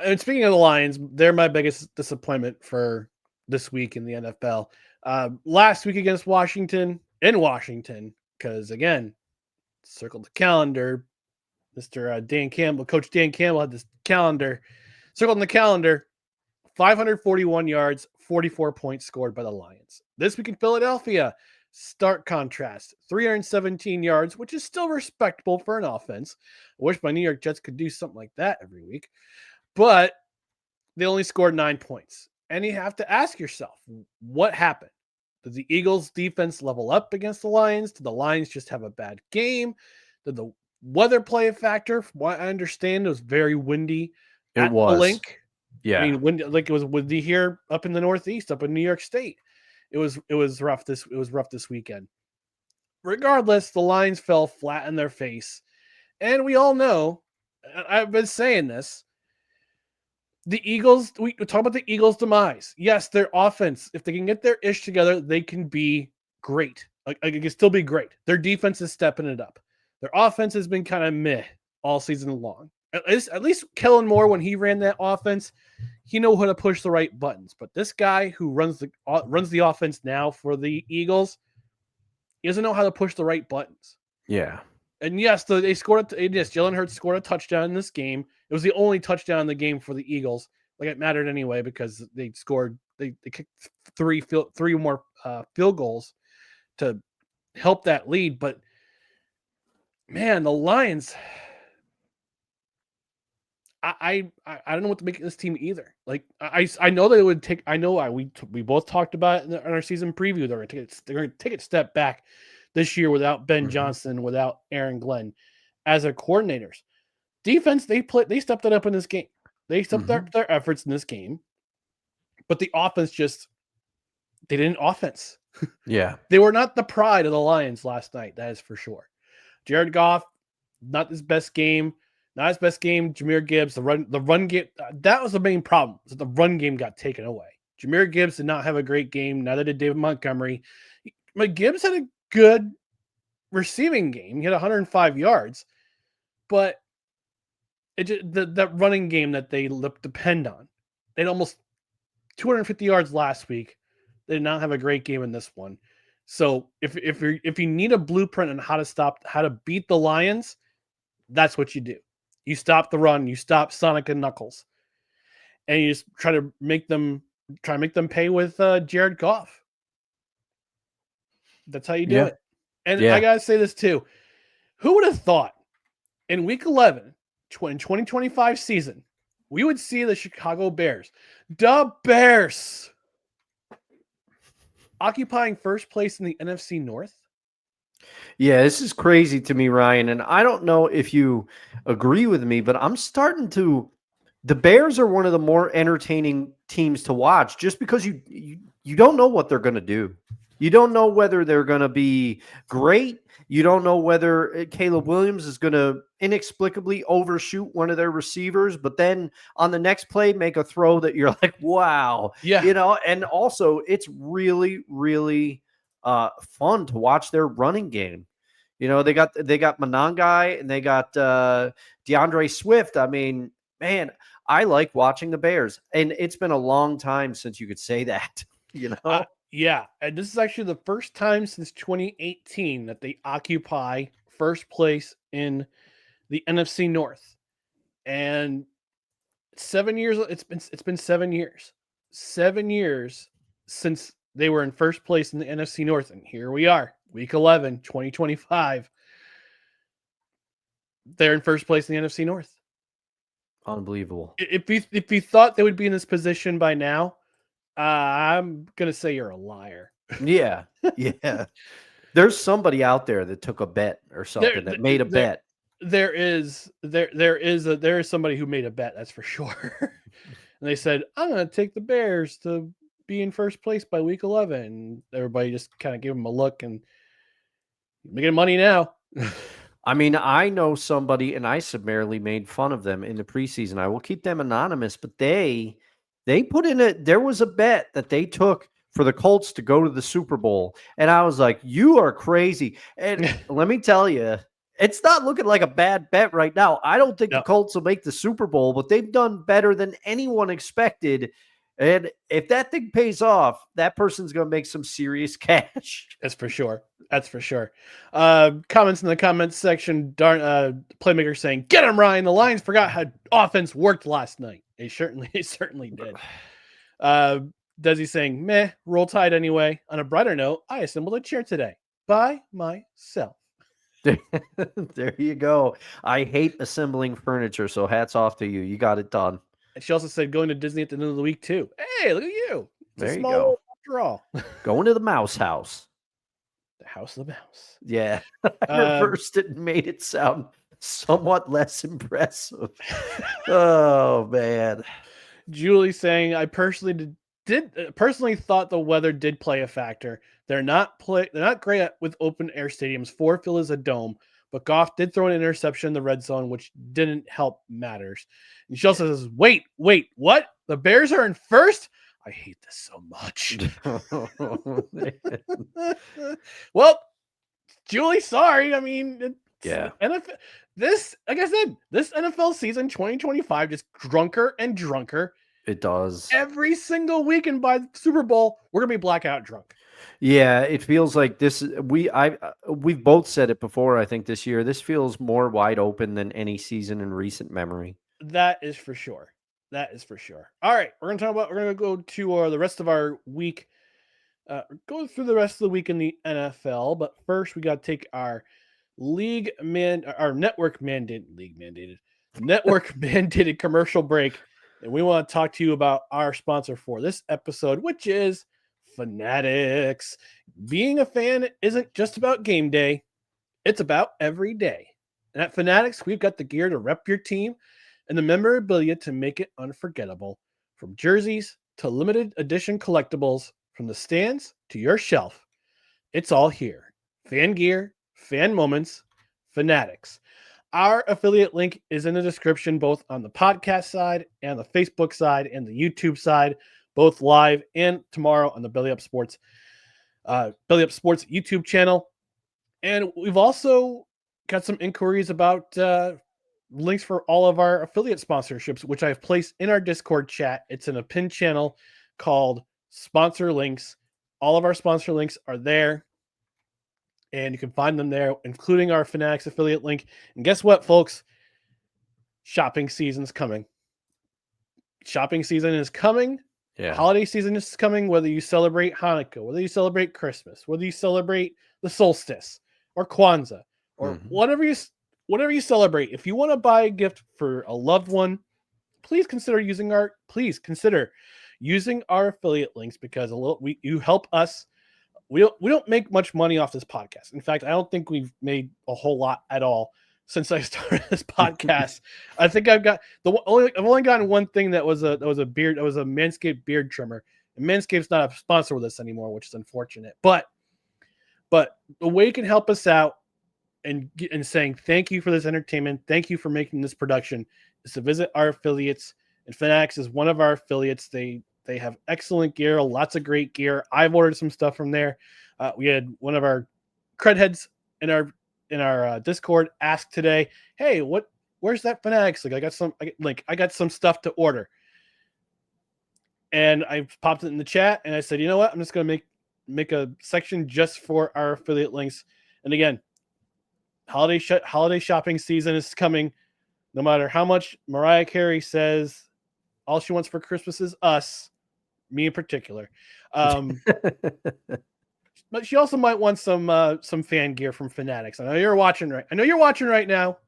And speaking of the Lions, they're my biggest disappointment for this week in the NFL. Last week against Washington, because again, circled the calendar. Mr. Dan Campbell, Coach Dan Campbell had this calendar circled in the calendar. 541 yards, 44 points scored by the Lions. This week in Philadelphia, stark contrast, 317 yards, which is still respectable for an offense. I wish my New York Jets could do something like that every week, but they only scored 9 points. And you have to ask yourself, what happened? Did the Eagles defense level up against the Lions? Did the Lions just have a bad game? Did the weather play a factor? From what I understand, it was very windy at the link. Yeah. I mean, it was windy here up in the Northeast, up in New York State. It was rough this weekend. Regardless, the Lions fell flat in their face. And we all know, I've been saying this, the Eagles, we talk about the Eagles' demise. Yes, their offense, if they can get their ish together, they can be great. It can still be great. Their defense is stepping it up. Their offense has been kind of meh all season long. At least Kellen Moore, when he ran that offense, he knew how to push the right buttons. But this guy who runs the offense now for the Eagles, he doesn't know how to push the right buttons. Yeah. And yes, they scored. Yes, Jalen Hurts scored a touchdown in this game. It was the only touchdown in the game for the Eagles. Like, it mattered anyway because they scored. They kicked three more field goals to help that lead. But man, the Lions. I don't know what to make of this team either. Like, I know they would take. I know we both talked about it in our season preview. They're going to take a step back this year without Ben Johnson, without Aaron Glenn as their coordinators. Defense, they stepped it up in this game. They stepped up their efforts in this game, but the offense they didn't offense. Yeah, they were not the pride of the Lions last night. That is for sure. Jared Goff, not his best game. Not his best game. Jahmyr Gibbs, the run game, that was the main problem. So the run game got taken away. Jahmyr Gibbs did not have a great game. Neither did David Montgomery. But Gibbs had a good receiving game. He had 105 yards, but that running game that they depend on. They had almost 250 yards last week. They did not have a great game in this one. So if you need a blueprint on how to beat the Lions, that's what you do. You stop the run, you stop Sonic and Knuckles, and you just try to make them pay with Jared Goff. That's how you do it. And I gotta say this too. Who would have thought in week 11, in 2025 season, we would see the Chicago Bears, occupying first place in the NFC North? Yeah, this is crazy to me, Ryan. And I don't know if you agree with me, but I'm starting to. The Bears are one of the more entertaining teams to watch just because you don't know what they're going to do. You don't know whether they're going to be great. You don't know whether Caleb Williams is going to inexplicably overshoot one of their receivers, but then on the next play, make a throw that you're like, wow. Yeah. And also it's really, really fun to watch their running game. You know, they got Monangai and they got DeAndre Swift. I mean, man, I like watching the Bears, and it's been a long time since you could say that. You know, yeah, and this is actually the first time since 2018 that they occupy first place in the NFC North, and 7 years. It's been 7 years, 7 years since they were in first place in the NFC North, and here we are, Week 11, 2025. They're in first place in the NFC North. Unbelievable. If you thought they would be in this position by now, I'm gonna say you're a liar. Yeah, yeah. There's somebody out there that took a bet or something that made a bet. There is somebody who made a bet, that's for sure. And they said, I'm gonna take the Bears to be in first place by week 11. And everybody just kind of gave them a look, and making money now. I mean, I know somebody, and I summarily made fun of them in the preseason. I will keep them anonymous, but they put in there was a bet that they took for the Colts to go to the Super Bowl. And I was like, you are crazy. And let me tell you, it's not looking like a bad bet right now. I don't think the Colts will make the Super Bowl, but they've done better than anyone expected. And if that thing pays off, that person's going to make some serious cash. That's for sure. That's for sure. Comments in the comments section. Playmaker saying, "Get him, Ryan. The Lions forgot how offense worked last night." It certainly did. Desi saying, "Meh, roll tide anyway." On a brighter note, I assembled a chair today by myself. There you go. I hate assembling furniture, so hats off to you. You got it done. And she also said going to Disney at the end of the week too. Hey, look at you. It's there a you small go. After all. Going to the mouse house. The house of the mouse. Yeah. I reversed it and made it sound somewhat less impressive. Oh, man. Julie saying, I personally thought the weather did play a factor. They're not great with open air stadiums. Ford Field is a dome, but Goff did throw an interception in the red zone, which didn't help matters. And she also says, wait, what? The Bears are in first? I hate this so much. Well, Julie, sorry. I mean, yeah. NFL, like I said, this NFL season 2025 just drunker and drunker. It does. Every single weekend by the Super Bowl, we're gonna be blackout drunk. Yeah, it feels like this. We've both said it before. I think this year, this feels more wide open than any season in recent memory. That is for sure. All right, we're gonna go to the rest of our week. Go through the rest of the week in the NFL, but first we got to take our network mandated commercial break, and we want to talk to you about our sponsor for this episode, which is Fanatics. Being a fan isn't just about game day, it's about every day. And at Fanatics, we've got the gear to rep your team and the memorabilia to make it unforgettable. From jerseys to limited edition collectibles, from the stands to your shelf, it's all here. Fan gear, fan moments, Fanatics. Our affiliate link is in the description, both on the podcast side and the Facebook side and the YouTube side, both live and tomorrow on the Belly Up Sports YouTube channel. And we've also got some inquiries about links for all of our affiliate sponsorships, which I've placed in our Discord chat. It's in a pinned channel called Sponsor Links. All of our sponsor links are there, and you can find them there, including our Fanatics affiliate link. And guess what, folks? Shopping season's coming. Shopping season is coming. Yeah. Holiday season is coming, whether you celebrate Hanukkah, whether you celebrate Christmas, whether you celebrate the solstice or Kwanzaa, or whatever you celebrate. If you want to buy a gift for a loved one, please consider using our affiliate links, because you help us. We don't make much money off this podcast. In fact, I don't think we've made a whole lot at all since I started this podcast. I think I've only gotten one thing that was a Manscaped beard trimmer. And Manscaped's not a sponsor with us anymore, which is unfortunate. But the way you can help us out and saying thank you for this entertainment, thank you for making this production, is to visit our affiliates. And Fanatics is one of our affiliates. They have excellent gear, lots of great gear. I've ordered some stuff from there. We had one of our cred heads in our in our Discord asked today, "Hey, where's that Fanatics? Like, I got some stuff to order." And I popped it in the chat, and I said, "You know what? I'm just gonna make a section just for our affiliate links." And again, holiday shopping season is coming. No matter how much Mariah Carey says all she wants for Christmas is us, me in particular. But she also might want some fan gear from Fanatics. I know you're watching right now,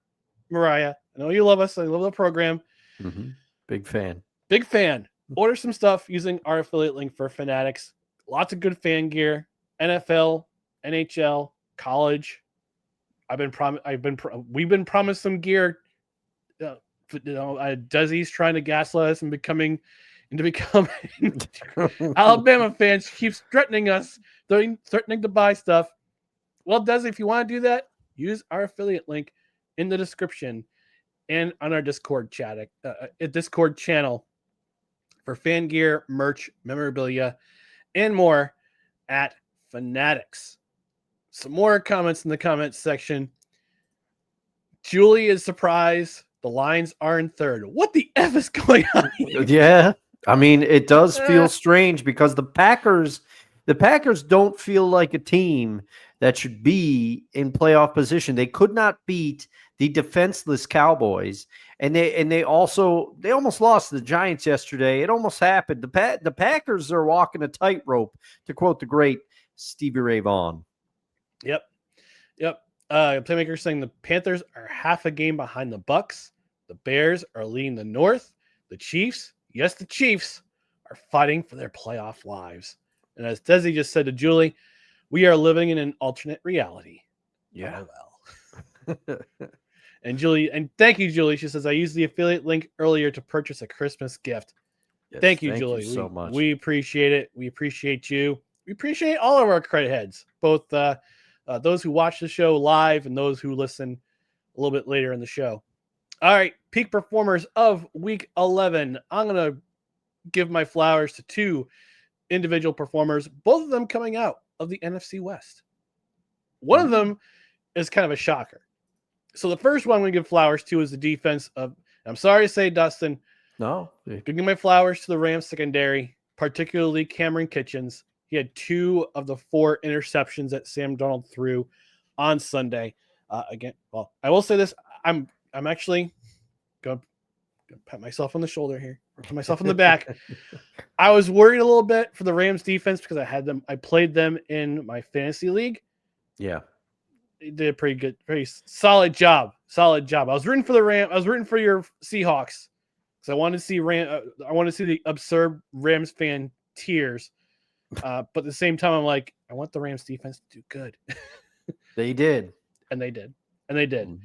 Mariah. I know you love us. I love the program. Mm-hmm. Big fan. Big fan. Order some stuff using our affiliate link for Fanatics. Lots of good fan gear. NFL, NHL, college. We've been promised some gear. Desi's trying to gaslight us and becoming Alabama fans. Keeps threatening us, threatening to buy stuff. Well, Desi, if you want to do that, use our affiliate link in the description and on our Discord Discord channel for fan gear, merch, memorabilia, and more at Fanatics. Some more comments in the comments section. Julie is surprised the Lions are in third. What the F is going on here? Yeah. I mean, it does feel strange because the Packers don't feel like a team that should be in playoff position. They could not beat the defenseless Cowboys, and they almost lost to the Giants yesterday. It almost happened. The Packers are walking a tightrope, to quote the great Stevie Ray Vaughan. Yep. Playmaker saying the Panthers are half a game behind the Bucks. The Bears are leading the North. The Chiefs, yes, the Chiefs are fighting for their playoff lives. And as Desi just said to Julie, we are living in an alternate reality. Yeah. Oh, well. And thank you, Julie. She says, I used the affiliate link earlier to purchase a Christmas gift. Yes, thank you, Julie. You so much. We appreciate it. We appreciate you. We appreciate all of our credit heads, both those who watch the show live and those who listen a little bit later in the show. All right, peak performers of Week 11. I'm going to give my flowers to two individual performers, both of them coming out of the NFC West. One of them is kind of a shocker. So the first one I'm going to give flowers to is the defense of, I'm sorry to say, Dustin. No. I'm going to give my flowers to the Rams secondary, particularly Cameron Kitchens. He had 2 of the 4 interceptions that Sam Darnold threw on Sunday. Again, well, I will say this. I'm actually going to pat myself on the shoulder here, pat myself on the back. I was worried a little bit for the Rams defense because I played them in my fantasy league. Yeah. They did a pretty solid job. I was rooting for the Rams. I was rooting for your Seahawks because I wanted to see the absurd Rams fan tears. But at the same time, I'm like, I want the Rams defense to do good. They did. And they did. Mm-hmm.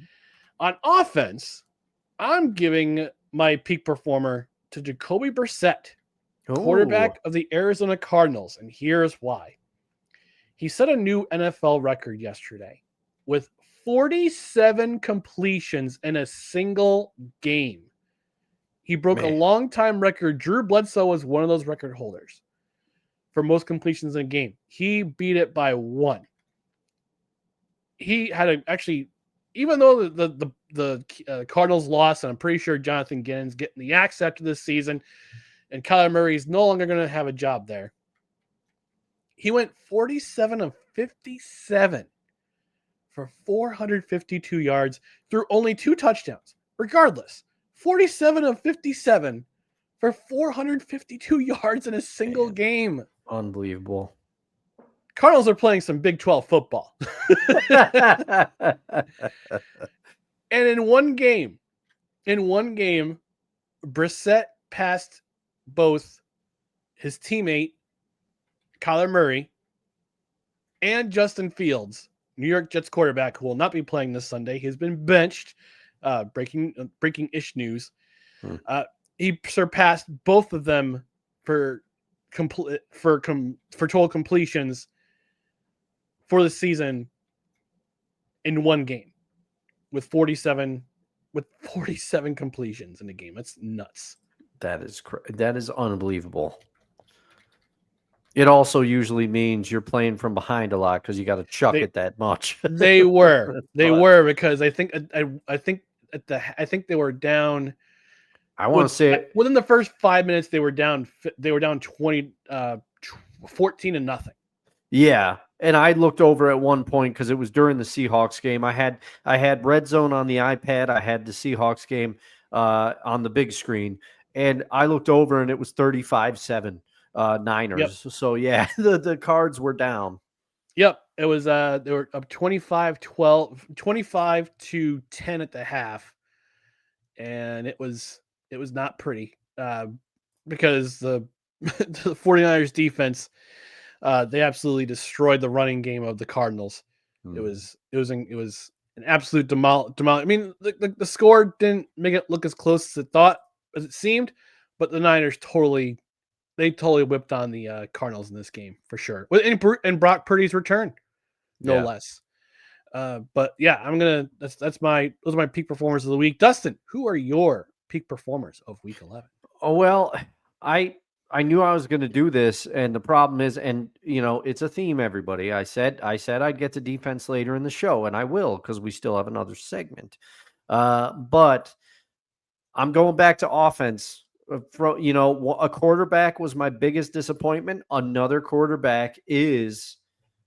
On offense, I'm giving my peak performer to Jacoby Brissett, quarterback of the Arizona Cardinals. And here's why. He set a new NFL record yesterday with 47 completions in a single game. He broke a long-time record. Drew Bledsoe was one of those record holders for most completions in a game. He beat it by 1. He had even though the Cardinals lost, and I'm pretty sure Jonathan Gannon's getting the axe after this season, and Kyler Murray's no longer going to have a job there. He went 47 of 57 for 452 yards through only 2 touchdowns. Regardless, 47 of 57 for 452 yards in a single game. Unbelievable. Cardinals are playing some Big 12 football. And in one game, Brissett passed both his teammate, Kyler Murray, and Justin Fields, New York Jets quarterback, who will not be playing this Sunday. He's been benched. Breaking-ish news. He surpassed both of them for total completions for the season in one game with 47 completions in the game. That's nuts. That is unbelievable. It also usually means you're playing from behind a lot because you got to chuck it that much. They were because I think they were down. I want to say within the first 5 minutes they were down 20, 14-0. Yeah. And I looked over at one point because it was during the Seahawks game. I had Red Zone on the iPad. I had the Seahawks game on the big screen. And I looked over and it was 35-7 Niners. Yep. So, yeah, the Cards were down. Yep. It was they were up 25-12, 25-10 at the half. And it was not pretty because the 49ers defense, they absolutely destroyed the running game of the Cardinals. It was an absolute demol. I mean, the score didn't make it look as close as it seemed, but the Niners totally whipped on the Cardinals in this game for sure. And Brock Purdy's return, no less. But yeah, those are my peak performers of the week. Dustin, who are your peak performers of week 11? Oh, well, I knew I was going to do this, and the problem is, and it's a theme, everybody. I said I'd get to defense later in the show, and I will because we still have another segment. But I'm going back to offense. A quarterback was my biggest disappointment. Another quarterback is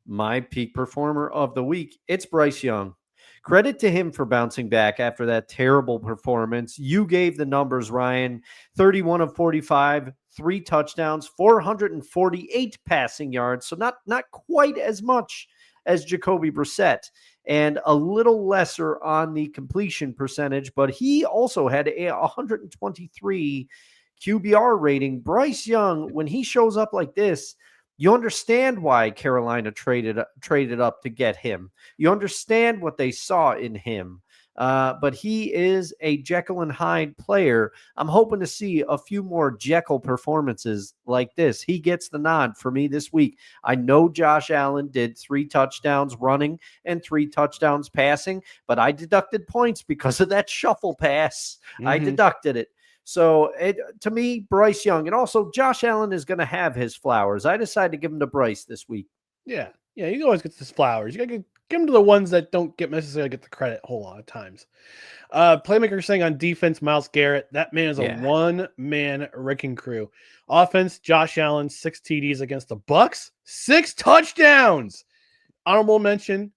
my peak performer of the week. It's Bryce Young. Credit to him for bouncing back after that terrible performance. You gave the numbers, Ryan. 31 of 45, 3 touchdowns, 448 passing yards. So not quite as much as Jacoby Brissett, and a little lesser on the completion percentage, but he also had a 123 QBR rating. Bryce Young, when he shows up like this, you understand why Carolina traded up to get him. You understand what they saw in him. But he is a Jekyll and Hyde player. I'm hoping to see a few more Jekyll performances like this. He gets the nod for me this week. I know Josh Allen did 3 touchdowns running and 3 touchdowns passing, but I deducted points because of that shuffle pass. Mm-hmm. I deducted it. So to me, Bryce Young, and also Josh Allen is going to have his flowers. I decided to give him to Bryce this week. Yeah, he always gets his flowers. You got to give him to the ones that don't necessarily get the credit a whole lot of times. Playmaker saying on defense, Myles Garrett. That man is a one-man wrecking crew. Offense, Josh Allen, 6 TDs against the Bucs, 6 touchdowns. Honorable mention,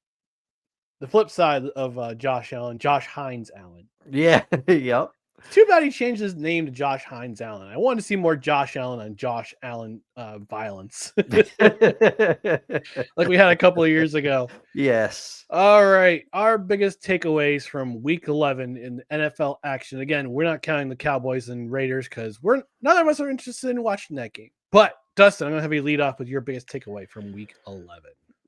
the flip side of Josh Allen, Josh Hines Allen. Yeah, yep. Too bad he changed his name to Josh Hines Allen. I wanted to see more Josh Allen on Josh Allen violence. Like we had a couple of years ago. Yes. All right. Our biggest takeaways from week 11 in NFL action. Again, we're not counting the Cowboys and Raiders because none of us are interested in watching that game. But Dustin, I'm going to have you lead off with your biggest takeaway from week 11.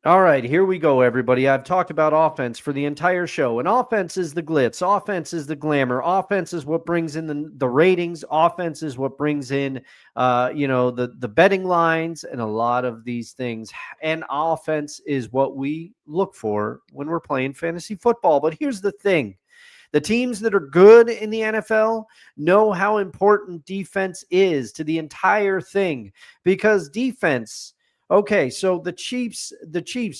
All right, here we go, everybody. I've talked about offense for the entire show, and offense is the glitz. Offense is the glamour. Offense is what brings in the ratings. Offense is what brings in, the betting lines and a lot of these things. And offense is what we look for when we're playing fantasy football. But here's the thing. The teams that are good in the NFL know how important defense is to the entire thing, because defense. Okay, so the Chiefs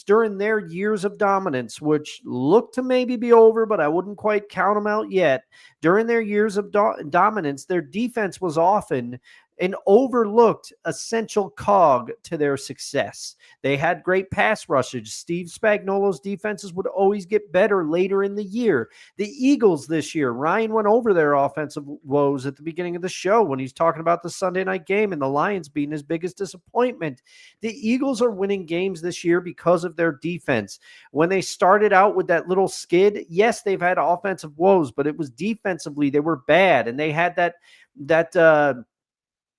during their years of dominance, which look to maybe be over, but I wouldn't quite count them out yet. During their years of dominance, their defense was often an overlooked essential cog to their success. They had great pass rushes. Steve Spagnuolo's defenses would always get better later in the year. The Eagles this year, Ryan went over their offensive woes at the beginning of the show when he's talking about the Sunday night game and the Lions being his biggest disappointment. The Eagles are winning games this year because of their defense. When they started out with that little skid, yes, they've had offensive woes, but it was defensively they were bad, and they had that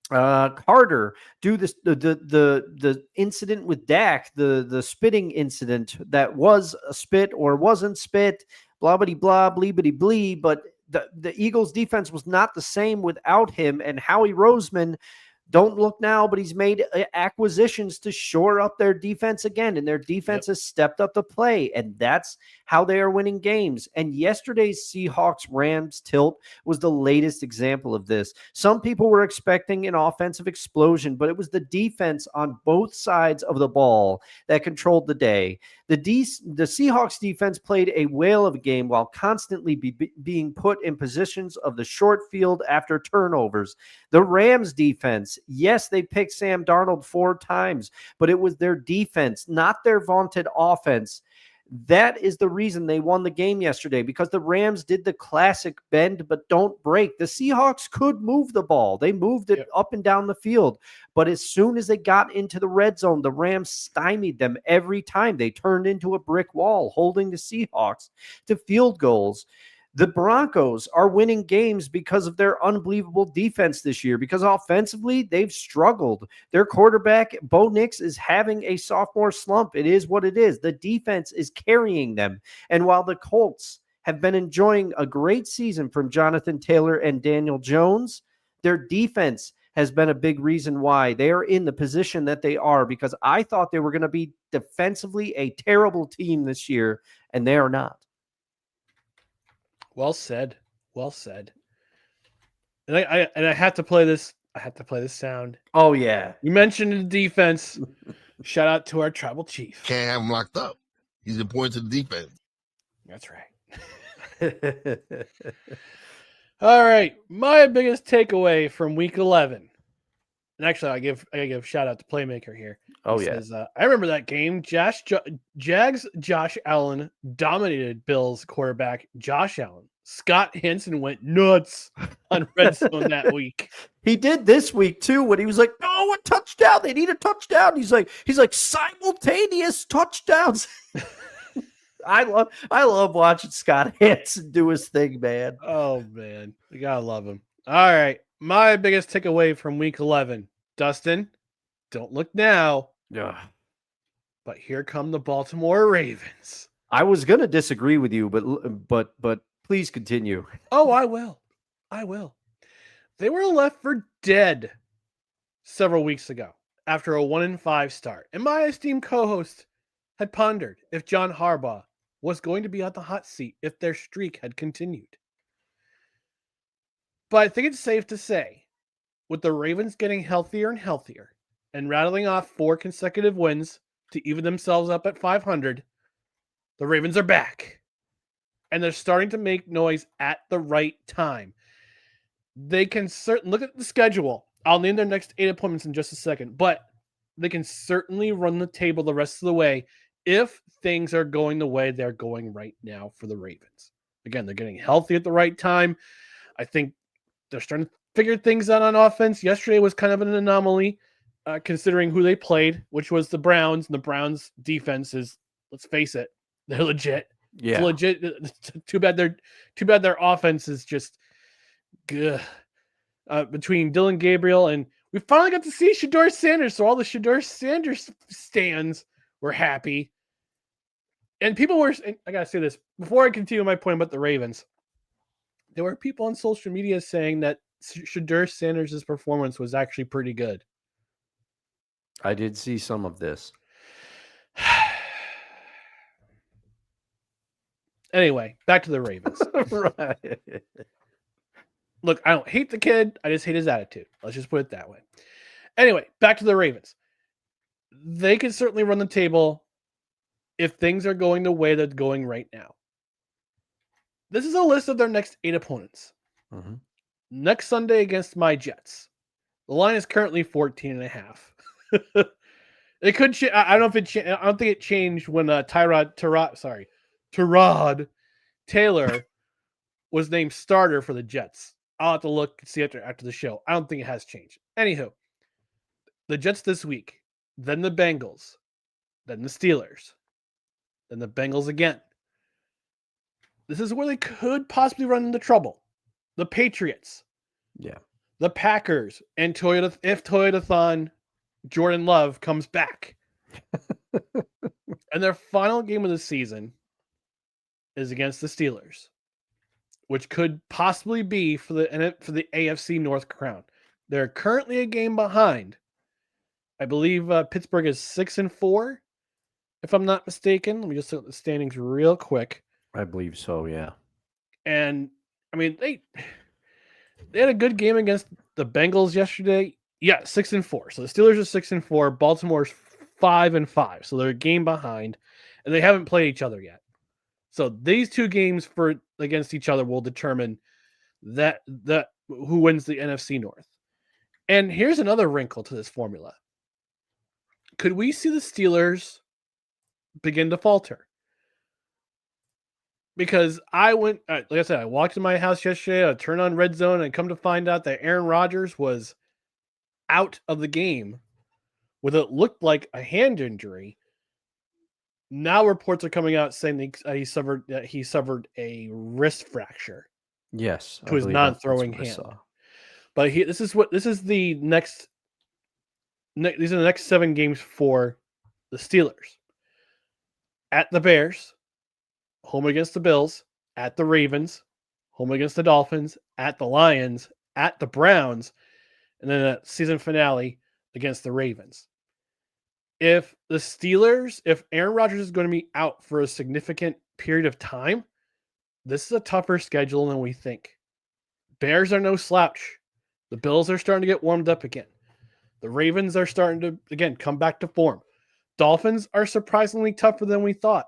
Carter do this the incident with Dak, the spitting incident that was a spit or wasn't spit, blah blah blah bleebity blee, but the Eagles defense was not the same without him. And Howie Roseman Don't look now, but he's made acquisitions to shore up their defense again, and their defense has stepped up to play, and that's how they are winning games. And yesterday's Seahawks-Rams tilt was the latest example of this. Some people were expecting an offensive explosion, but it was the defense on both sides of the ball that controlled the day. The Seahawks defense played a whale of a game while constantly being put in positions of the short field after turnovers. The Rams defense, yes, they picked Sam Darnold 4 times, but it was their defense, not their vaunted offense. That is the reason they won the game yesterday, because the Rams did the classic bend but don't break. The Seahawks could move the ball. They moved it up and down the field. But as soon as they got into the red zone, the Rams stymied them every time. They turned into a brick wall, holding the Seahawks to field goals. The Broncos are winning games because of their unbelievable defense this year, because offensively they've struggled. Their quarterback, Bo Nix, is having a sophomore slump. It is what it is. The defense is carrying them. And while the Colts have been enjoying a great season from Jonathan Taylor and Daniel Jones, their defense has been a big reason why they are in the position that they are, because I thought they were going to be defensively a terrible team this year, and they are not. Well said. Well said. And I have to play this. I have to play this sound. Oh yeah. You mentioned the defense. Shout out to our tribal chief. Can't have him locked up. He's important to the defense. That's right. All right. My biggest takeaway from week 11. And actually, I give shout out to Playmaker here. Oh, He yeah. says, I remember that game. Jags Josh Allen dominated Bills quarterback Josh Allen. Scott Hansen went nuts on red zone that week. He did this week too, when he was like, "Oh, a touchdown! They need a touchdown." He's like simultaneous touchdowns. I love watching Scott Hansen do his thing, man. Oh man, you gotta love him. All right, my biggest takeaway from week 11, Dustin. Don't look now. Yeah. But here come the Baltimore Ravens. I was gonna disagree with you, but please continue. Oh, I will. They were left for dead several weeks ago after a 1-5 start, and my esteemed co-host had pondered if John Harbaugh was going to be on the hot seat if their streak had continued. But I think it's safe to say, with the Ravens getting healthier and healthier and rattling off 4 consecutive wins to even themselves up at 500, the Ravens are back. And they're starting to make noise at the right time. They can certainly look at the schedule. I'll name their next 8 appointments in just a second, but they can certainly run the table the rest of the way if things are going the way they're going right now for the Ravens. Again, they're getting healthy at the right time. I think they're starting to figure things out on offense. Yesterday was kind of an anomaly, considering who they played, which was the Browns. And the Browns defense is, let's face it, they're legit. Yeah. It's legit. Too bad their offense is just good. Between Dylan Gabriel and we finally got to see Shedeur Sanders, so all the Shedeur Sanders stands were happy. And people were, and I gotta say this before I continue my point about the Ravens. There were people on social media saying that Shedeur Sanders' performance was actually pretty good. I did see some of this. Anyway, back to the Ravens. Right. Look, I don't hate the kid. I just hate his attitude. Let's just put it that way. Anyway, back to the Ravens. They can certainly run the table if things are going the way they're going right now. This is a list of their next 8 opponents. Mm-hmm. Next Sunday against my Jets. The line is currently 14.5. It could change. I don't think it changed when Tyrod Taylor was named starter for the Jets. I'll have to look and see after the show. I don't think it has changed. Anywho, the Jets this week, then the Bengals, then the Steelers, then the Bengals again. This is where they could possibly run into trouble. The Patriots. Yeah. The Packers and if Toyotathon Jordan Love comes back. And their final game of the season is against the Steelers, which could possibly be for the AFC North crown. They're currently a game behind. I believe Pittsburgh is 6-4, if I'm not mistaken. Let me just look at the standings real quick. I believe so, yeah. And I mean, they had a good game against the Bengals yesterday. Yeah, 6-4. So the Steelers are 6-4. Baltimore's 5-5. So they're a game behind, and they haven't played each other yet. So these two games against each other will determine that who wins the NFC North. And here's another wrinkle to this formula. Could we see the Steelers begin to falter? Because like I said, I walked in my house yesterday, I turned on Red Zone, and come to find out that Aaron Rodgers was out of the game with what looked like a hand injury. Now reports are coming out saying that he suffered a wrist fracture. Yes, to his non-throwing hand. But these are the next 7 games for the Steelers. At the Bears, home against the Bills, at the Ravens, home against the Dolphins, at the Lions, at the Browns, and then a season finale against the Ravens. If Aaron Rodgers is going to be out for a significant period of time, this is a tougher schedule than we think. Bears are no slouch. The Bills are starting to get warmed up again. The Ravens are starting to, again, come back to form. Dolphins are surprisingly tougher than we thought.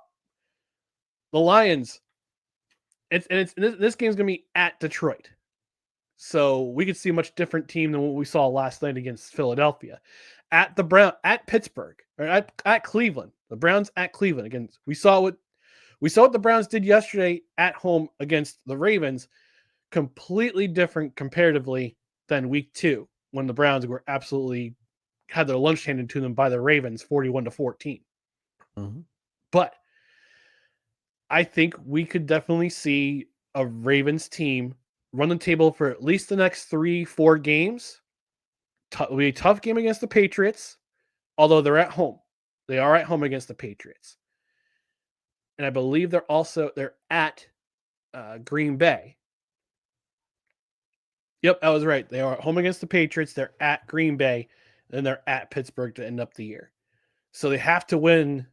The Lions, this game's going to be at Detroit. So we could see a much different team than what we saw last night against Philadelphia. At Pittsburgh, or at Cleveland. The Browns at Cleveland. Again, we saw what the Browns did yesterday at home against the Ravens. Completely different comparatively than week 2, when the Browns were absolutely had their lunch handed to them by the Ravens 41-14. Mm-hmm. But I think we could definitely see a Ravens team run the table for at least the next 3-4 games. It'll be a tough game against the Patriots, although they're at home. They are at home against the Patriots. And I believe they're at Green Bay. Yep, I was right. They are at home against the Patriots. They're at Green Bay. And they're at Pittsburgh to end up the year. So they have to win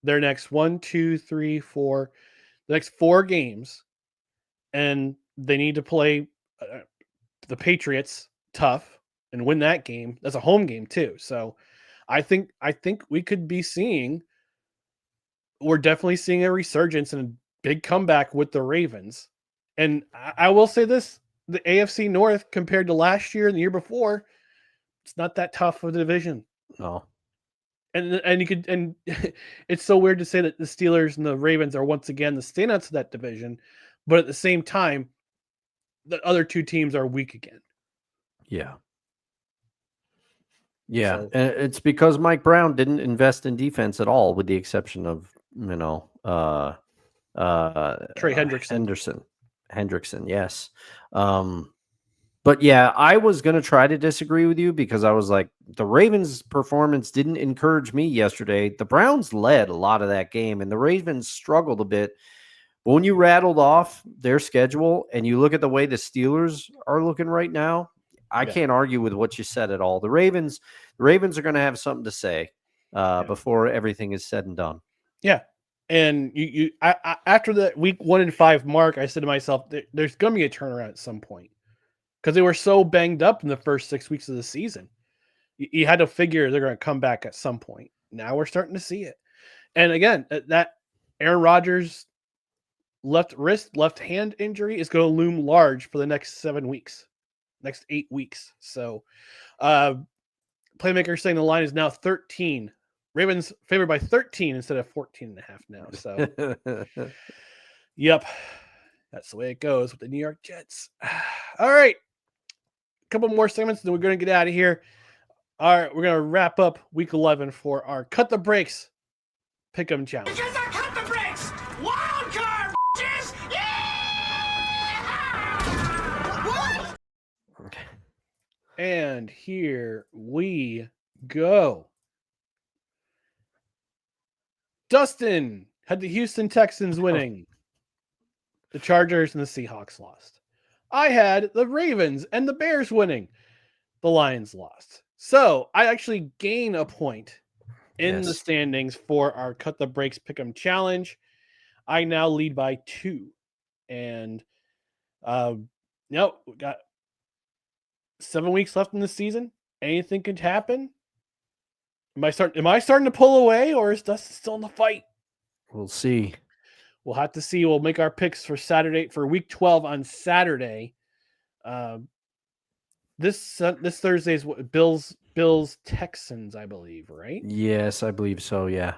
their next the next 4 games. And they need to play the Patriots tough and win that game. That's a home game too. So I think we could be we're definitely seeing a resurgence and a big comeback with the Ravens. And I will say this, the AFC North compared to last year and the year before, it's not that tough of a division. No. And it's so weird to say that the Steelers and the Ravens are once again the standouts of that division, but at the same time, the other 2 teams are weak again. Yeah. Yeah. So, and it's because Mike Brown didn't invest in defense at all, with the exception of, Trey Hendrickson. Hendrickson, yes. But yeah, I was going to try to disagree with you, because I was like, the Ravens' performance didn't encourage me yesterday. The Browns led a lot of that game, and the Ravens struggled a bit. But when you rattled off their schedule and you look at the way the Steelers are looking right now, I can't argue with what you said at all. The Ravens are going to have something to say before everything is said and done. Yeah. And I after the week 1-5 mark, I said to myself, there's going to be a turnaround at some point, because they were so banged up in the first 6 weeks of the season. You had to figure they're going to come back at some point. Now we're starting to see it. And again, that Aaron Rodgers left hand injury is going to loom large for the next 7 weeks, next 8 weeks. So Playmaker saying the line is now 13. Ravens favored by 13 instead of 14.5 now. So, yep, that's the way it goes with the New York Jets. All right, a couple more segments, then we're going to get out of here. All right, we're going to wrap up Week 11 for our Cut the Breaks Pick'em Challenge. Because I cut the breaks! Wild card, bitches! Yeah! What? And here we go. Dustin had the Houston Texans winning. The Chargers and the Seahawks lost. I had the Ravens and the Bears winning. the Lions lost. So I actually gain a point in the standings for our Cut the Breaks Pick'em Challenge. I now lead by 2. And we got 7 weeks left in the season. Anything could happen. Am I starting to pull away, or is Dustin still in the fight? We'll see. We'll have to see. We'll make our picks for Saturday, for week 12 on Saturday. This Thursday is what, Bills Texans, I believe, right? Yes, I believe so. Yeah.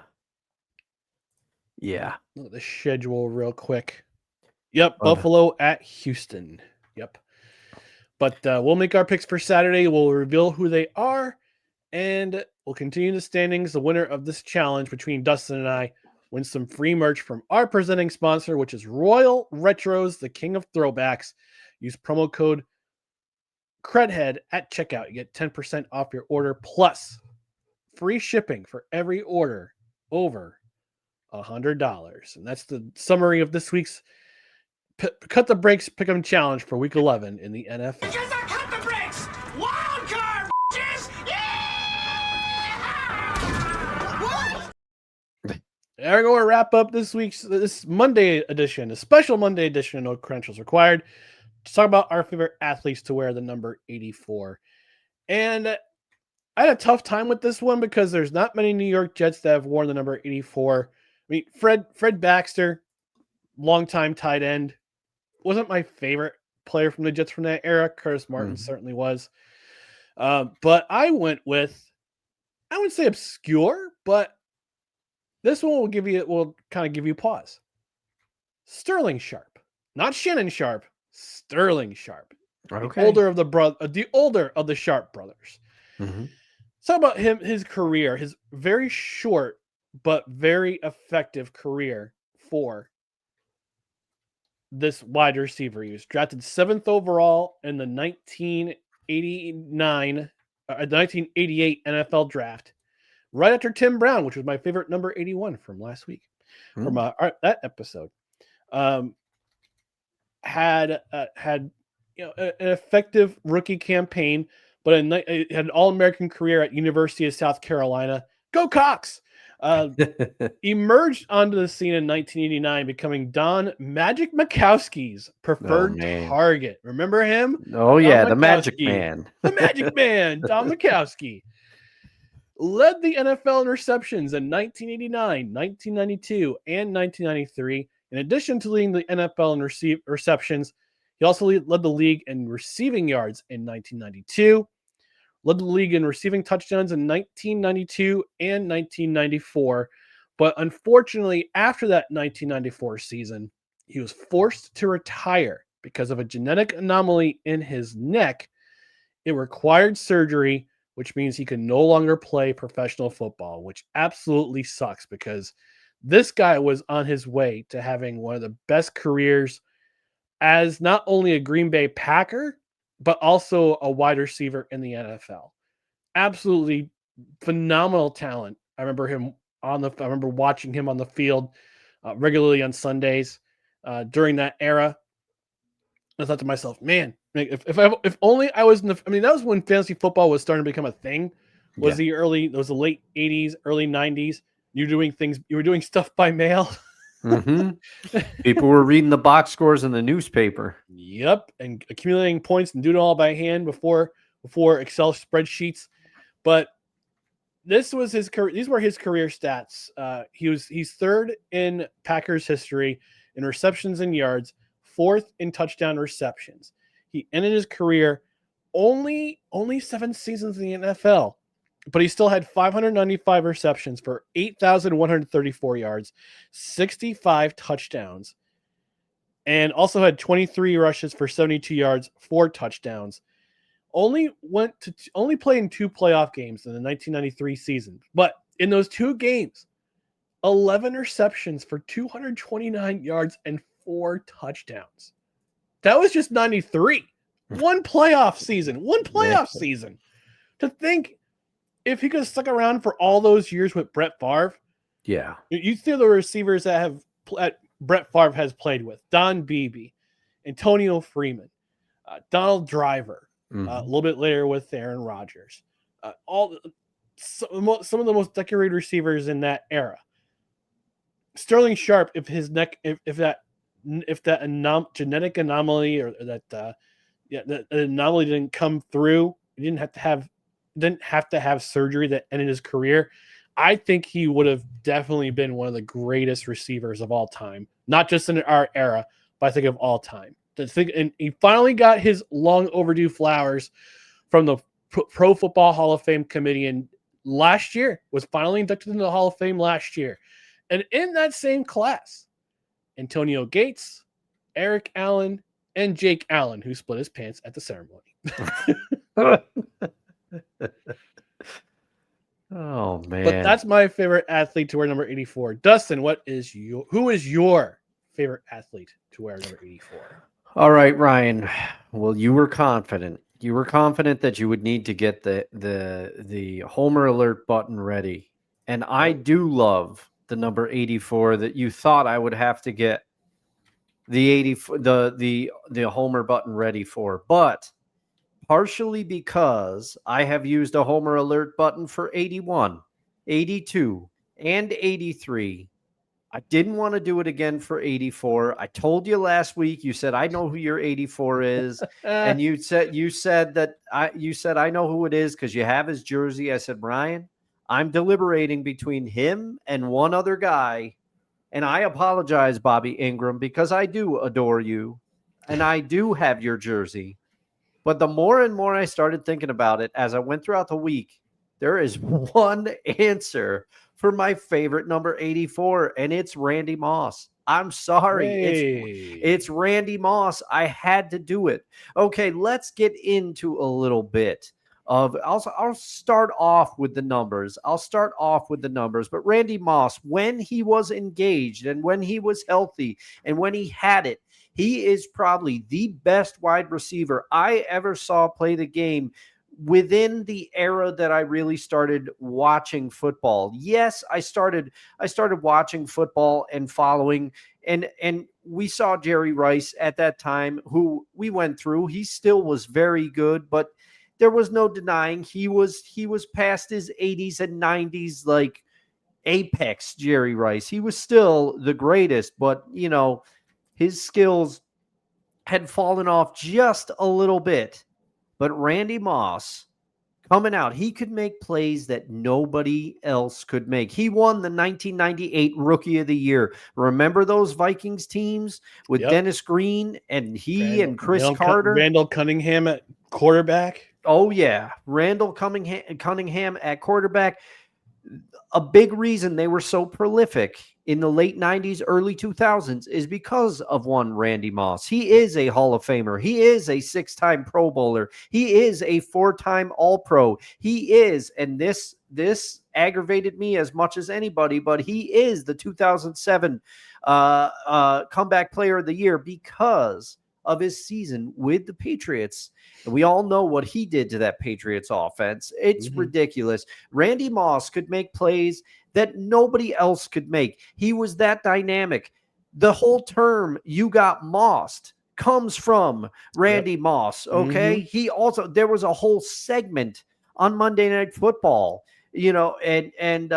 Yeah. Look at the schedule real quick. Yep, Buffalo at Houston. Yep. But we'll make our picks for Saturday. We'll reveal who they are, and we'll continue the standings. The winner of this challenge between Dustin and I wins some free merch from our presenting sponsor, which is Royal Retros, the king of throwbacks. Use promo code CREDHEAD at checkout. You get 10% off your order plus free shipping for every order over $100. And that's the summary of this week's Cut the Breaks Pick'em Challenge for Week 11 in the NFL. Because I cut the brakes! Wild card, bitches! Yeah! What? And we're going to wrap up this Monday edition, a special Monday edition of No Credentials Required, to talk about our favorite athletes to wear the number 84. And I had a tough time with this one because there's not many New York Jets that have worn the number 84. I mean, Fred Baxter, longtime tight end, wasn't my favorite player from the Jets from that era. Curtis Martin certainly was. But I went with, I wouldn't say obscure, but this one will kind of give you pause. Sterling Sharpe, not Shannon Sharpe, Sterling Sharpe. Okay. The older of the Sharpe brothers. Mm-hmm. Talk about his career, his very short but very effective career for this wide receiver. He was drafted 7th overall in the 1988 NFL draft, right after Tim Brown, which was my favorite number 81 from last week, from that episode. Had an effective rookie campaign, but had an All-American career at University of South Carolina. Go Cox! Emerged onto the scene in 1989, becoming Don Magic Mikowski's preferred target. Remember him? Oh, yeah, the Magic Man. The Magic Man, Don Mikowski. Led the NFL in receptions in 1989, 1992, and 1993. In addition to leading the NFL in receptions, he also led the league in receiving yards in 1992. Led the league in receiving touchdowns in 1992 and 1994. But unfortunately, after that 1994 season, he was forced to retire because of a genetic anomaly in his neck. It required surgery, which means he could no longer play professional football, which absolutely sucks because this guy was on his way to having one of the best careers as not only a Green Bay Packer, but also a wide receiver in the NFL. Absolutely phenomenal talent. I remember watching him on the field regularly on Sundays during that era. I thought to myself, man, if only I was that was when fantasy football was starting to become a thing. Was the late 80s, early 90s. You were doing stuff by mail. Mm-hmm. People were reading the box scores in the newspaper. Yep, and accumulating points and doing it all by hand before Excel spreadsheets. But these were his career stats. He's third in Packers history in receptions and yards, fourth in touchdown receptions. He ended his career only 7 seasons in the NFL, but he still had 595 receptions for 8,134 yards, 65 touchdowns, and also had 23 rushes for 72 yards, 4 touchdowns. Only played in 2 playoff games in the 1993 season, but in those 2 games, 11 receptions for 229 yards and 4 touchdowns. That was just 93. One playoff season. To think if he could have stuck around for all those years with Brett Favre, you see the receivers that Brett Favre has played with: Don Beebe, Antonio Freeman, Donald Driver, A little bit later with Aaron Rodgers. Some of the most decorated receivers in that era. Sterling Sharpe, if his neck, if that genetic anomaly or that the anomaly didn't come through, he didn't have to have surgery that ended his career. I think he would have definitely been one of the greatest receivers of all time, not just in our era, but I think of all time. And he finally got his long overdue flowers from the Pro Football Hall of Fame committee, and last year was finally inducted into the Hall of Fame last year. And in that same class, Antonio Gates, Eric Allen, and Jake Allen, who split his pants at the ceremony. Oh man! But that's my favorite athlete to wear number 84. Dustin, who is your favorite athlete to wear number 84? All right, Ryan. Well, you were confident. You were confident that you would need to get the Homer alert button ready, and I do love the number 84 that you thought I would have to get the 84 the Homer button ready for, but partially because I have used a Homer alert button for 81, 82, and 83. I didn't want to do it again for 84. I told you last week, you said, I know who your 84 is. And you said I know who it is because you have his jersey. I said, Ryan, I'm deliberating between him and one other guy. And I apologize, Bobby Ingram, because I do adore you and I do have your jersey. But the more and more I started thinking about it as I went throughout the week, there is one answer for my favorite number 84, and it's Randy Moss. I'm sorry. Hey. It's Randy Moss. I had to do it. Okay, let's get into a little bit of I'll start off with the numbers. But Randy Moss, when he was engaged and when he was healthy and when he had it, he is probably the best wide receiver I ever saw play the game within the era that I really started watching football. Yes, I started watching football and following, and we saw Jerry Rice at that time, who we went through. He still was very good, but there was no denying he was past his 80s and 90s, like apex Jerry Rice. He was still the greatest, but his skills had fallen off just a little bit. But Randy Moss coming out, he could make plays that nobody else could make. He won the 1998 Rookie of the Year. Remember those Vikings teams with Dennis Green and Chris Carter? Randall Cunningham at quarterback. Oh, yeah. Randall Cunningham at quarterback. A big reason they were so prolific in the late 90s, early 2000s is because of one Randy Moss. He is a Hall of Famer. He is a 6-time Pro Bowler. He is a 4-time All-Pro. He is, and this aggravated me as much as anybody, but he is the 2007 Comeback Player of the Year because of his season with the Patriots. And we all know what he did to that Patriots offense. It's ridiculous. Randy Moss could make plays that nobody else could make. He was that dynamic. The whole term "you got mossed" comes from Randy Moss. Okay. There was a whole segment on Monday Night Football, and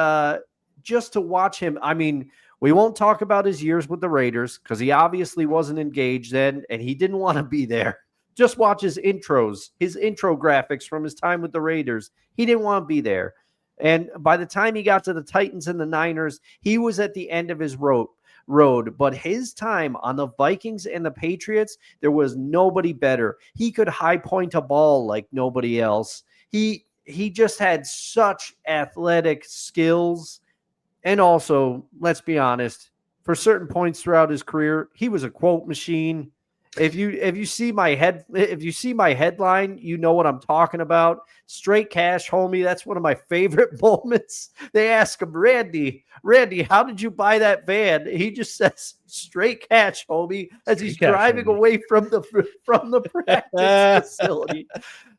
just to watch him. I mean, we won't talk about his years with the Raiders because he obviously wasn't engaged then and he didn't want to be there. Just watch his intro graphics from his time with the Raiders. He didn't want to be there. And by the time he got to the Titans and the Niners, he was at the end of his road. But his time on the Vikings and the Patriots, there was nobody better. He could high point a ball like nobody else. He just had such athletic skills. And also, let's be honest, for certain points throughout his career, he was a quote machine. If you see my headline, you know what I'm talking about. Straight cash, homie. That's one of my favorite moments. They ask him, Randy, how did you buy that van? He just says, straight cash, homie, as he's driving away from the practice facility.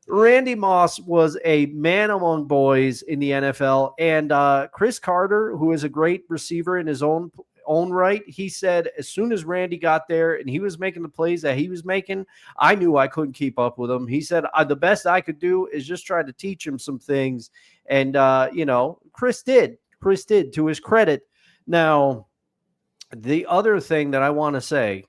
Randy Moss was a man among boys in the NFL, and Chris Carter, who is a great receiver in his own own right, he said as soon as Randy got there and he was making the plays that he was making, I knew I couldn't keep up with him. He said the best I could do is just try to teach him some things. And, Chris did to his credit. Now, the other thing that I want to say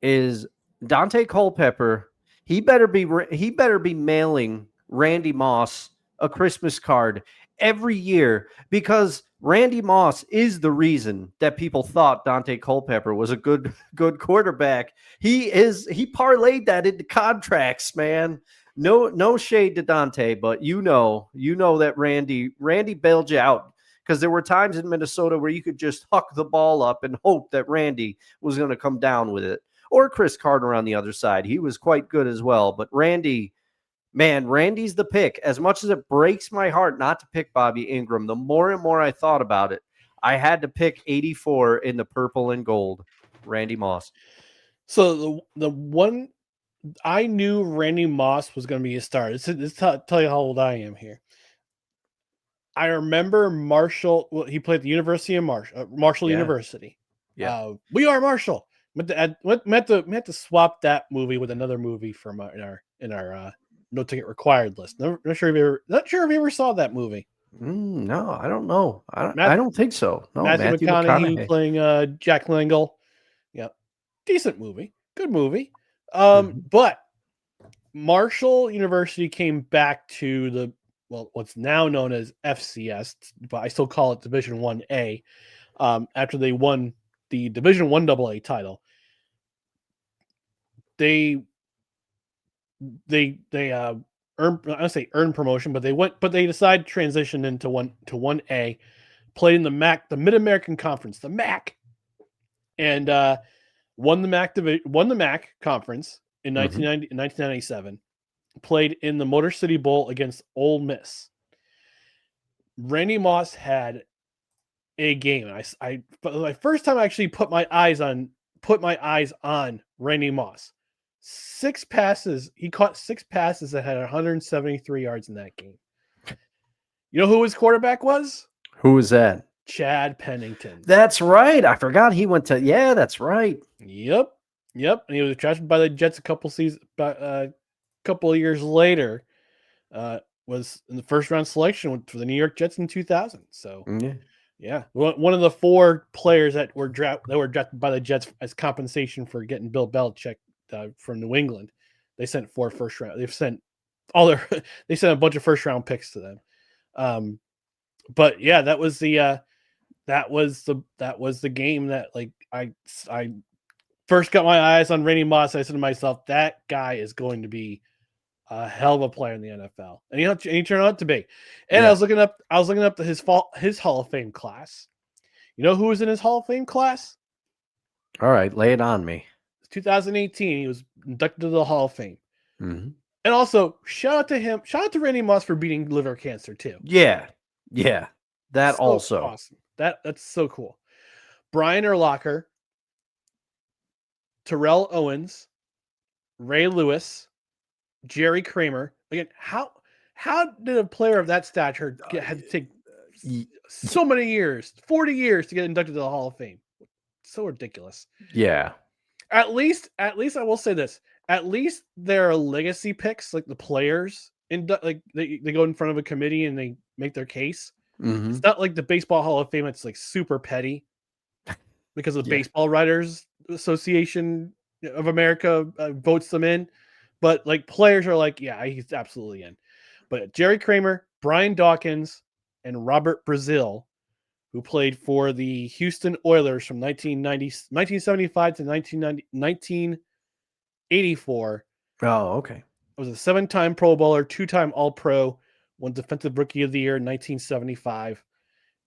is Dante Culpepper, he better be mailing Randy Moss a Christmas card every year, because Randy Moss is the reason that people thought Dante Culpepper was a good quarterback. He parlayed that into contracts, man. No shade to Dante, but you know that Randy bailed you out, because there were times in Minnesota where you could just huck the ball up and hope that Randy was going to come down with it. Or Chris Carter on the other side. He was quite good as well. But Randy's the pick. As much as it breaks my heart not to pick Bobby Ingram, the more and more I thought about it, I had to pick 84 in the purple and gold, Randy Moss. So the one I knew Randy Moss was going to be a star. Let's tell you how old I am here. I remember Marshall. Well, he played at the University of Marshall University. Yeah, we are Marshall. We had to swap that movie with another movie from in our no ticket required list. Not sure if you ever saw that movie. No, I don't know. I don't think so. No, Matthew McConaughey playing Jack Langle. Yeah, decent movie, good movie. But Marshall University came back to what's now known as FCS, but I still call it Division 1A. After they won the Division 1 AA title, they earned promotion, but they decided to transition into 1A, played in the MAC, the Mid-American Conference, the MAC, and won the MAC conference in 1997. Played in the Motor City Bowl against Ole Miss. Randy Moss had a game. The first time I actually put my eyes on Randy Moss. 6 passes. He caught 6 passes that had 173 yards in that game. You know who his quarterback was? Who was that? Chad Pennington. That's right. I forgot he went to. Yeah, that's right. Yep. And he was drafted by the Jets a couple of years later. Was in the first round selection for the New York Jets in 2000. So yeah, one of the 4 players that were drafted by the Jets as compensation for getting Bill Belichick from New England. They sent 4 first round. They sent a bunch of first round picks to them. But yeah, that was the game that I first got my eyes on Randy Moss. I said to myself, that guy is going to be a hell of a player in the NFL, and he turned out to be. And yeah. I was looking up his Hall of Fame class. You know who was in his Hall of Fame class? All right, lay it on me. 2018, he was inducted to the Hall of Fame. Mm-hmm. And also, shout out to him. Shout out to Randy Moss for beating liver cancer too. Yeah. That so also awesome. That's so cool. Brian Urlacher, Terrell Owens, Ray Lewis, Jerry Kramer. Again, how did a player of that stature had to take so many years, 40 years to get inducted to the Hall of Fame? So ridiculous. Yeah. At least I will say this. At least there are legacy picks, like the players they go in front of a committee and they make their case. Mm-hmm. It's not like the Baseball Hall of Fame. It's like super petty because the Baseball Writers Association of America votes them in. But like players are like, yeah, he's absolutely in. But Jerry Kramer, Brian Dawkins, and Robert Brazil, who played for the Houston Oilers from 1975 to 1984. Oh, okay. Was a 7-time Pro Bowler, 2-time All-Pro, won Defensive Rookie of the Year in 1975,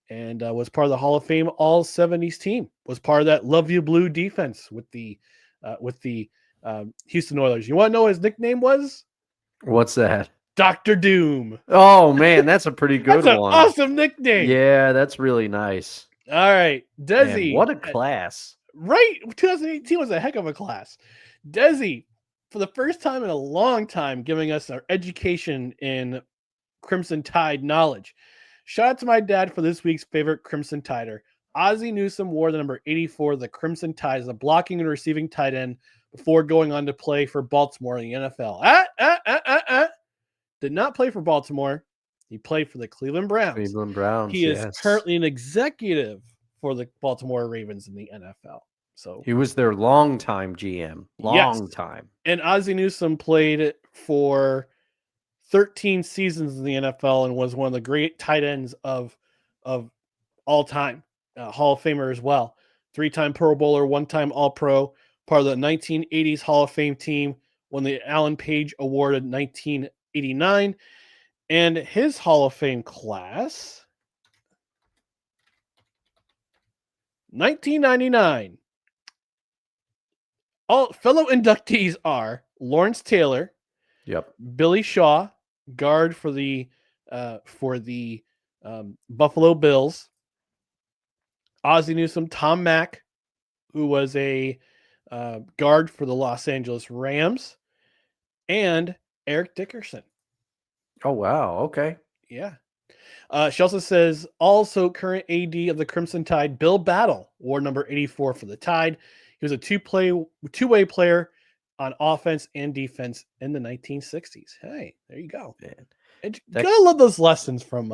and was part of the Hall of Fame All-70s team. Was part of that Love You Blue defense with the Houston Oilers. You want to know what his nickname was? What's that? Dr. Doom. Oh, man, that's a pretty good that's one. An awesome nickname. Yeah, that's really nice. All right, Desi. Man, what a class. Right, 2018 was a heck of a class. Desi, for the first time in a long time, giving us our education in Crimson Tide knowledge. Shout out to my dad for this week's favorite Crimson Tider. Ozzie Newsome wore the number 84 of the Crimson Tide as a blocking and receiving tight end before going on to play for Baltimore in the NFL. Did not play for Baltimore. He played for the Cleveland Browns. Cleveland Browns. He is currently an executive for the Baltimore Ravens in the NFL. So he was their longtime GM. Long time. And Ozzie Newsome played for 13 seasons in the NFL and was one of the great tight ends of all time. Hall of Famer as well. 3-time Pro Bowler, 1-time All-Pro, part of the 1980s Hall of Fame team, won the Alan Page Award in 1989. And his Hall of Fame class, 1999. All fellow inductees are Lawrence Taylor, Billy Shaw, guard for the Buffalo Bills, Ozzie Newsome, Tom Mack, who was a guard for the Los Angeles Rams, and Eric Dickerson. Oh, wow. Okay. Yeah. She also says, also current AD of the Crimson Tide, Bill Battle, wore number 84 for the Tide. He was a two-way player on offense and defense in the 1960s. Hey, there you go. Gotta love those lessons from.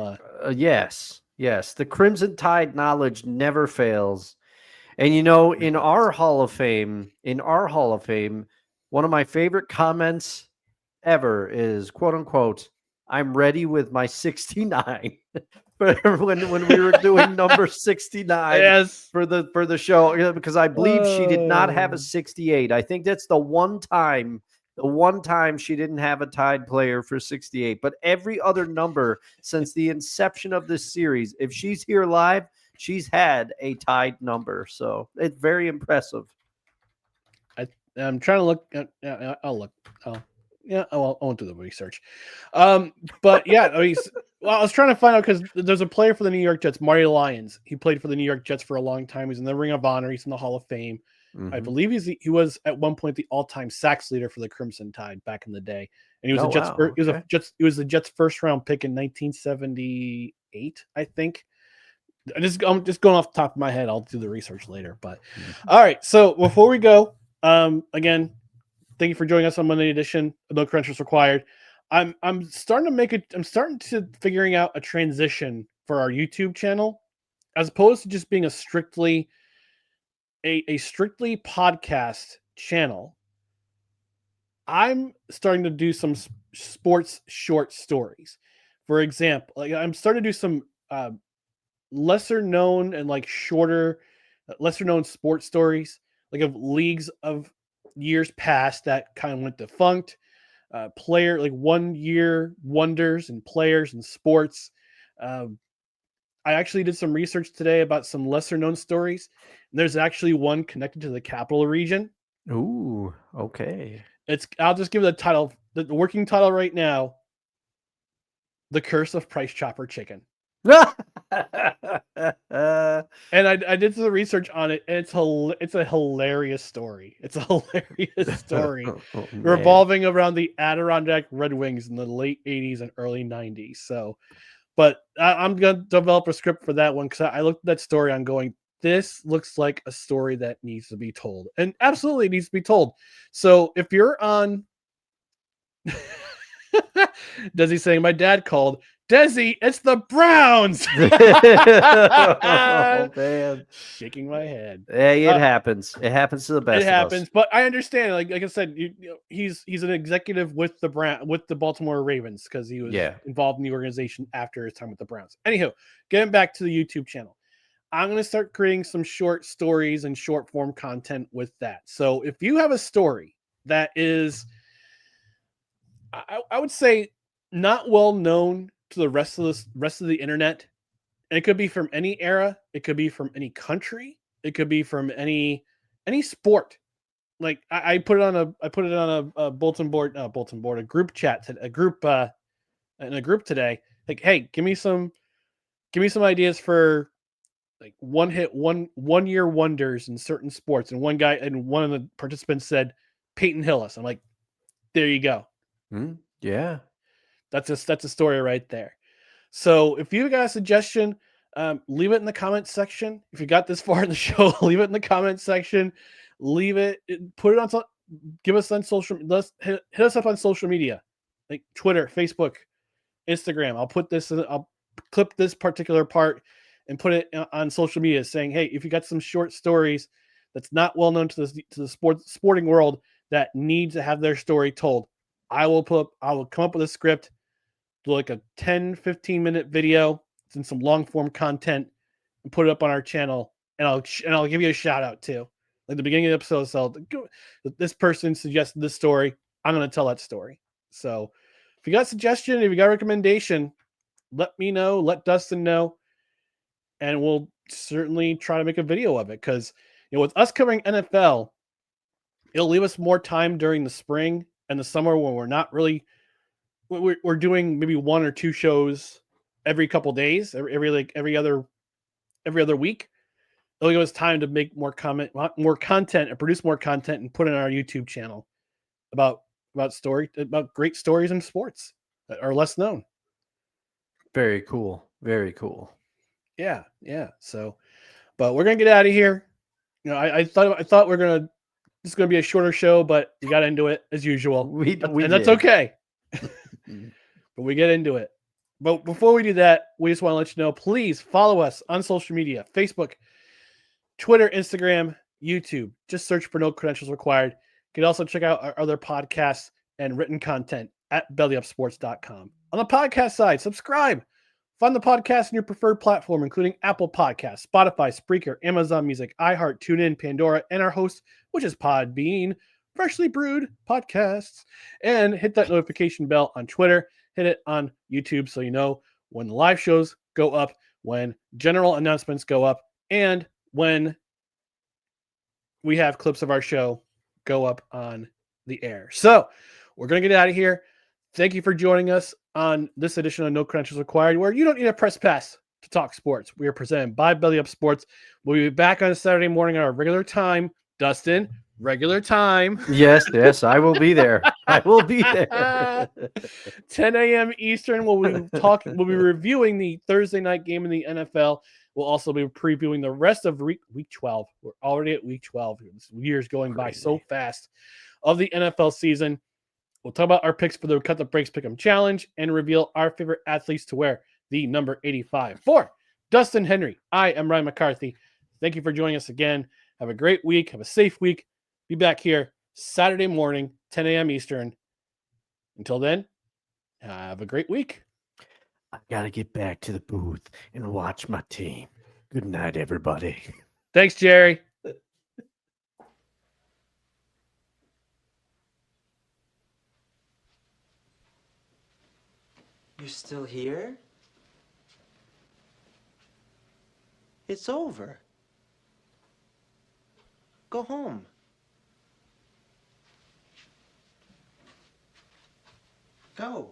Yes. The Crimson Tide knowledge never fails. And in our Hall of Fame, one of my favorite comments ever is "quote unquote." I'm ready with my 69. when we were doing number 69 for the show, because I believe she did not have a 68. I think that's the one time she didn't have a Tide player for 68. But every other number since the inception of this series, if she's here live, she's had a Tide number. So it's very impressive. I'm trying to look. I'll look. Yeah, I won't do the research. But yeah, I was trying to find out because there's a player for the New York Jets, Marty Lyons. He played for the New York Jets for a long time. He's in the Ring of Honor. He's in the Hall of Fame. Mm-hmm. I believe he was at one point the all-time sacks leader for the Crimson Tide back in the day, and he was he was the Jets' first round pick in 1978, I think. I'm just going off the top of my head. I'll do the research later. But all right, so before we go, again. Thank you for joining us on Monday edition of No Credentials Required. I'm starting to figuring out a transition for our YouTube channel, as opposed to just being a strictly podcast channel. I'm starting to do some sports short stories. For example, I'm starting to do some lesser known and lesser known sports stories, like of leagues of years past that kind of went defunct, 1 year wonders and players and sports. I actually did some research today about some lesser known stories. And there's actually one connected to the Capital Region. Ooh, okay. I'll just give the title, the working title right now: The Curse of Price Chopper Chicken. And I did some research on it, and it's a hilarious story. It's a hilarious story revolving around the Adirondack Red Wings in the late 80s and early 90s. So, but I'm going to develop a script for that one, because I looked at that story. I'm going, this looks like a story that needs to be told, and absolutely needs to be told. So if you're on Desi saying, my dad called, Desi, it's the Browns. Oh, man. Shaking my head. Hey, it happens. It happens to the best. It happens, but I understand. Like I said, he's an executive with the Baltimore Ravens, because he was involved in the organization after his time with the Browns. Anywho, getting back to the YouTube channel, I'm going to start creating some short stories and short form content with that. So if you have a story that is, I would say, not well known to the rest of the internet, and it could be from any era, it could be from any country, it could be from any sport. Like I put it on a bulletin board, a group chat, in a group today. Like, hey, give me some ideas for like one year wonders in certain sports. And one of the participants said Peyton Hillis. I'm like, there you go. Yeah. That's a story right there. So if you got a suggestion, Leave it in the comments section. If you got this far in the show, leave it in the comments section. Leave it, put it on, give us on social, hit us up on social media, like Twitter, Facebook, Instagram. I'll clip this particular part and put it on social media saying, hey, if you got some short stories that's not well known to the sporting world that need to have their story told, I will come up with a script, do like a 10-15 minute video and some long form content and put it up on our channel, and I'll give you a shout out too. Like the beginning of the episode, so this person suggested this story, I'm going to tell that story. So if you got a suggestion, if you got a recommendation, let me know, let Dustin know, and we'll certainly try to make a video of it. Because with us covering NFL, it'll leave us more time during the spring and the summer when we're not really, we're doing maybe 1 or 2 shows every couple days, every other week. It'll give us time to make more content and produce more content and put it on our YouTube channel about great stories in sports that are less known. Very cool. Very cool. Yeah. So, but we're gonna get out of here. I thought this is gonna be a shorter show, but we got into it as usual. That's okay. But we get into it. But before we do that, we just want to let you know, please follow us on social media: Facebook, Twitter, Instagram, YouTube. Just search for No Credentials Required. You can also check out our other podcasts and written content at bellyupsports.com. On the podcast side, subscribe. Find the podcast in your preferred platform, including Apple Podcasts, Spotify, Spreaker, Amazon Music, iHeart, TuneIn, Pandora, and our host, which is Podbean, Freshly Brewed Podcasts. And hit that notification bell on Twitter. Hit it on YouTube so you know when the live shows go up, when general announcements go up, and when we have clips of our show go up on the air. So we're going to get out of here. Thank you for joining us on this edition of No Credentials Required, where you don't need a press pass to talk sports. We are presented by Belly Up Sports. We'll be back on a Saturday morning at our regular time. Dustin, regular time. Yes, I will be there. I will be there. 10 a.m. Eastern. We'll be reviewing the Thursday night game in the NFL. We'll also be previewing the rest of week 12. We're already at week 12. This year's going by so fast of the NFL season. We'll talk about our picks for the Cut the Breaks Pick'em Challenge and reveal our favorite athletes to wear the number 85. For Dustin Henry, I am Ryan McCarthy. Thank you for joining us again. Have a great week. Have a safe week. Be back here Saturday morning, 10 a.m. Eastern. Until then, have a great week. I got to get back to the booth and watch my team. Good night, everybody. Thanks, Jerry. You're still here? It's over. Go home. Go.